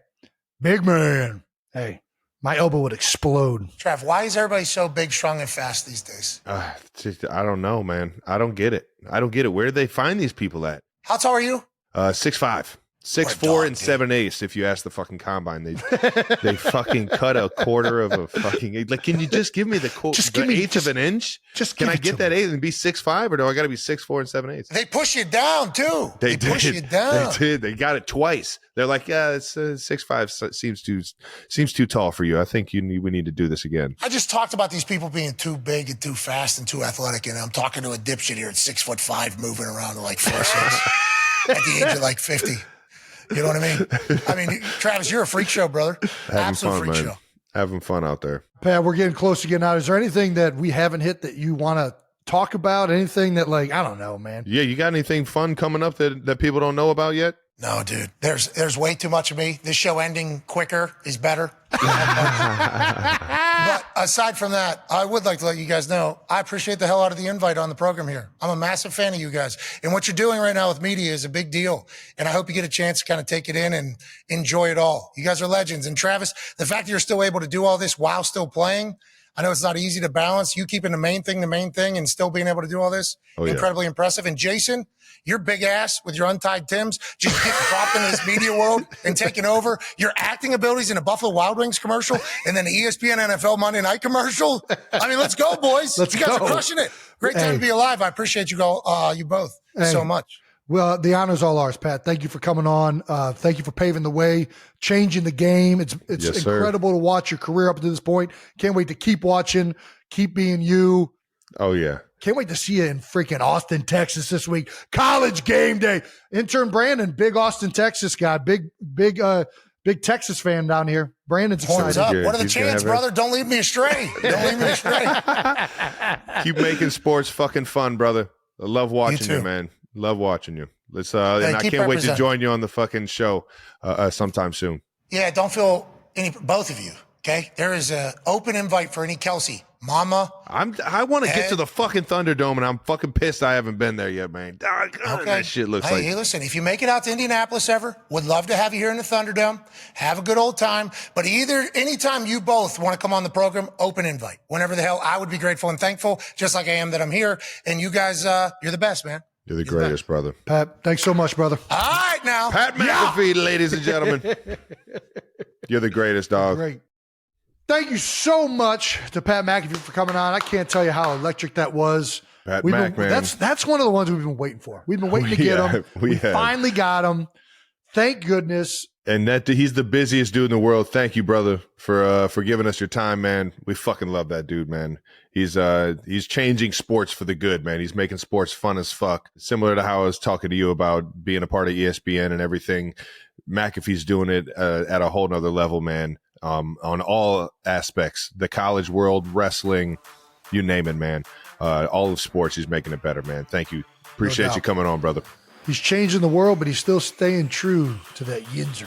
Big man. Hey, my elbow would explode. Trav, why is everybody so big, strong, and fast these days? I don't know, man. I don't get it. Where do they find these people at? How tall are you? 6'5". 6'4" and 7/8. If you ask the fucking combine, they fucking cut a quarter of a fucking. Like, can you just give me the eighth of an inch? Can I get that eighth and be 6'5", or do I got to be 6'4" and 7/8? They push you down too. They push you down. They did. They got it twice. They're like, yeah, it's 6'5" seems too tall for you. I think we need to do this again. I just talked about these people being too big and too fast and too athletic, and I'm talking to a dipshit here at 6'5", moving around like 4 6 at the age of like 50. You know what I mean? Travis, you're a freak show, brother. Absolute freak show. Having fun out there. Pat, we're getting close to getting out. Is there anything that we haven't hit that you want to talk about? Anything that, like, I don't know, man. Yeah, you got anything fun coming up that people don't know about yet? No, dude. There's way too much of me. This show ending quicker is better. But aside from that, I would like to let you guys know I appreciate the hell out of the invite on the program here. I'm a massive fan of you guys. And what you're doing right now with media is a big deal. And I hope you get a chance to kind of take it in and enjoy it all. You guys are legends. And Travis, the fact that you're still able to do all this while still playing, I know it's not easy to balance. You keeping the main thing, and still being able to do all this, incredibly impressive. And Jason, your big ass with your untied Tims, just getting dropped into this media world and taking over. Your acting abilities in a Buffalo Wild Wings commercial and then the ESPN NFL Monday Night commercial. I mean, let's go, boys. You guys are crushing it. Great time to be alive. I appreciate you you both so much. Well, the honor's all ours, Pat. Thank you for coming on. Thank you for paving the way, changing the game. It's incredible to watch your career up to this point. Can't wait to keep watching, keep being you. Oh, yeah. Can't wait to see you in freaking Austin, Texas this week. College game day. Intern Brandon, big Austin, Texas guy. Big Texas fan down here. Brandon's Horns excited. up. What are the chances, brother? Don't leave me astray. Keep making sports fucking fun, brother. I love watching you, man. Love watching you. Let's and I can't wait to join you on the fucking show sometime soon. Yeah, don't feel both of you. Okay, there is an open invite for any Kelsey, Mama. I want to get to the fucking Thunderdome, and I'm fucking pissed I haven't been there yet, man. Okay. That shit looks like. Hey, listen, if you make it out to Indianapolis ever, would love to have you here in the Thunderdome. Have a good old time. But anytime you both want to come on the program, open invite. Whenever the hell, I would be grateful and thankful, just like I am that I'm here. And you guys, you're the best, man. You're the greatest, brother. Pat, thanks so much, brother. All right, now. Pat McAfee, ladies and gentlemen. You're the greatest, dog. Great. Thank you so much to Pat McAfee for coming on. I can't tell you how electric that was. Pat Mac, man. That's one of the ones we've been waiting for. We've been waiting to get him. We finally got him. Thank goodness. And he's the busiest dude in the world. Thank you, brother, for giving us your time, man. We fucking love that dude, man. He's changing sports for the good, man. He's making sports fun as fuck. Similar to how I was talking to you about being a part of ESPN and everything. McAfee's doing it at a whole nother level, man. On all aspects, the college world, wrestling, you name it, man. All of sports, he's making it better, man. Thank you. Appreciate you coming on, brother. He's changing the world, but he's still staying true to that Yinzer.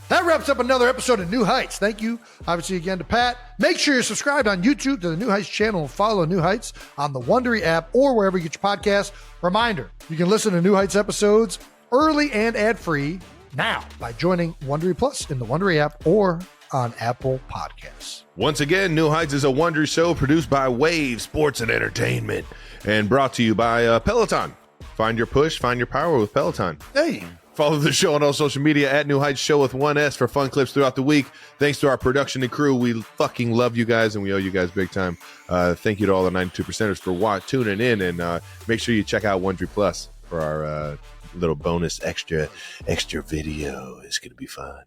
That wraps up another episode of New Heights. Thank you, obviously, again to Pat. Make sure you're subscribed on YouTube to the New Heights channel and follow New Heights on the Wondery app or wherever you get your podcasts. Reminder, you can listen to New Heights episodes early and ad-free now by joining Wondery Plus in the Wondery app or on Apple Podcasts. Once again, New Heights is a Wondery show produced by Wave Sports and Entertainment and brought to you by Peloton. Find your push, find your power with Peloton. Hey. Follow the show on all social media at New Heights Show with 1S for fun clips throughout the week. Thanks to our production and crew. We fucking love you guys, and we owe you guys big time. Thank you to all the 92%ers for tuning in, and make sure you check out Wondery Plus for our little bonus extra video. It's going to be fun.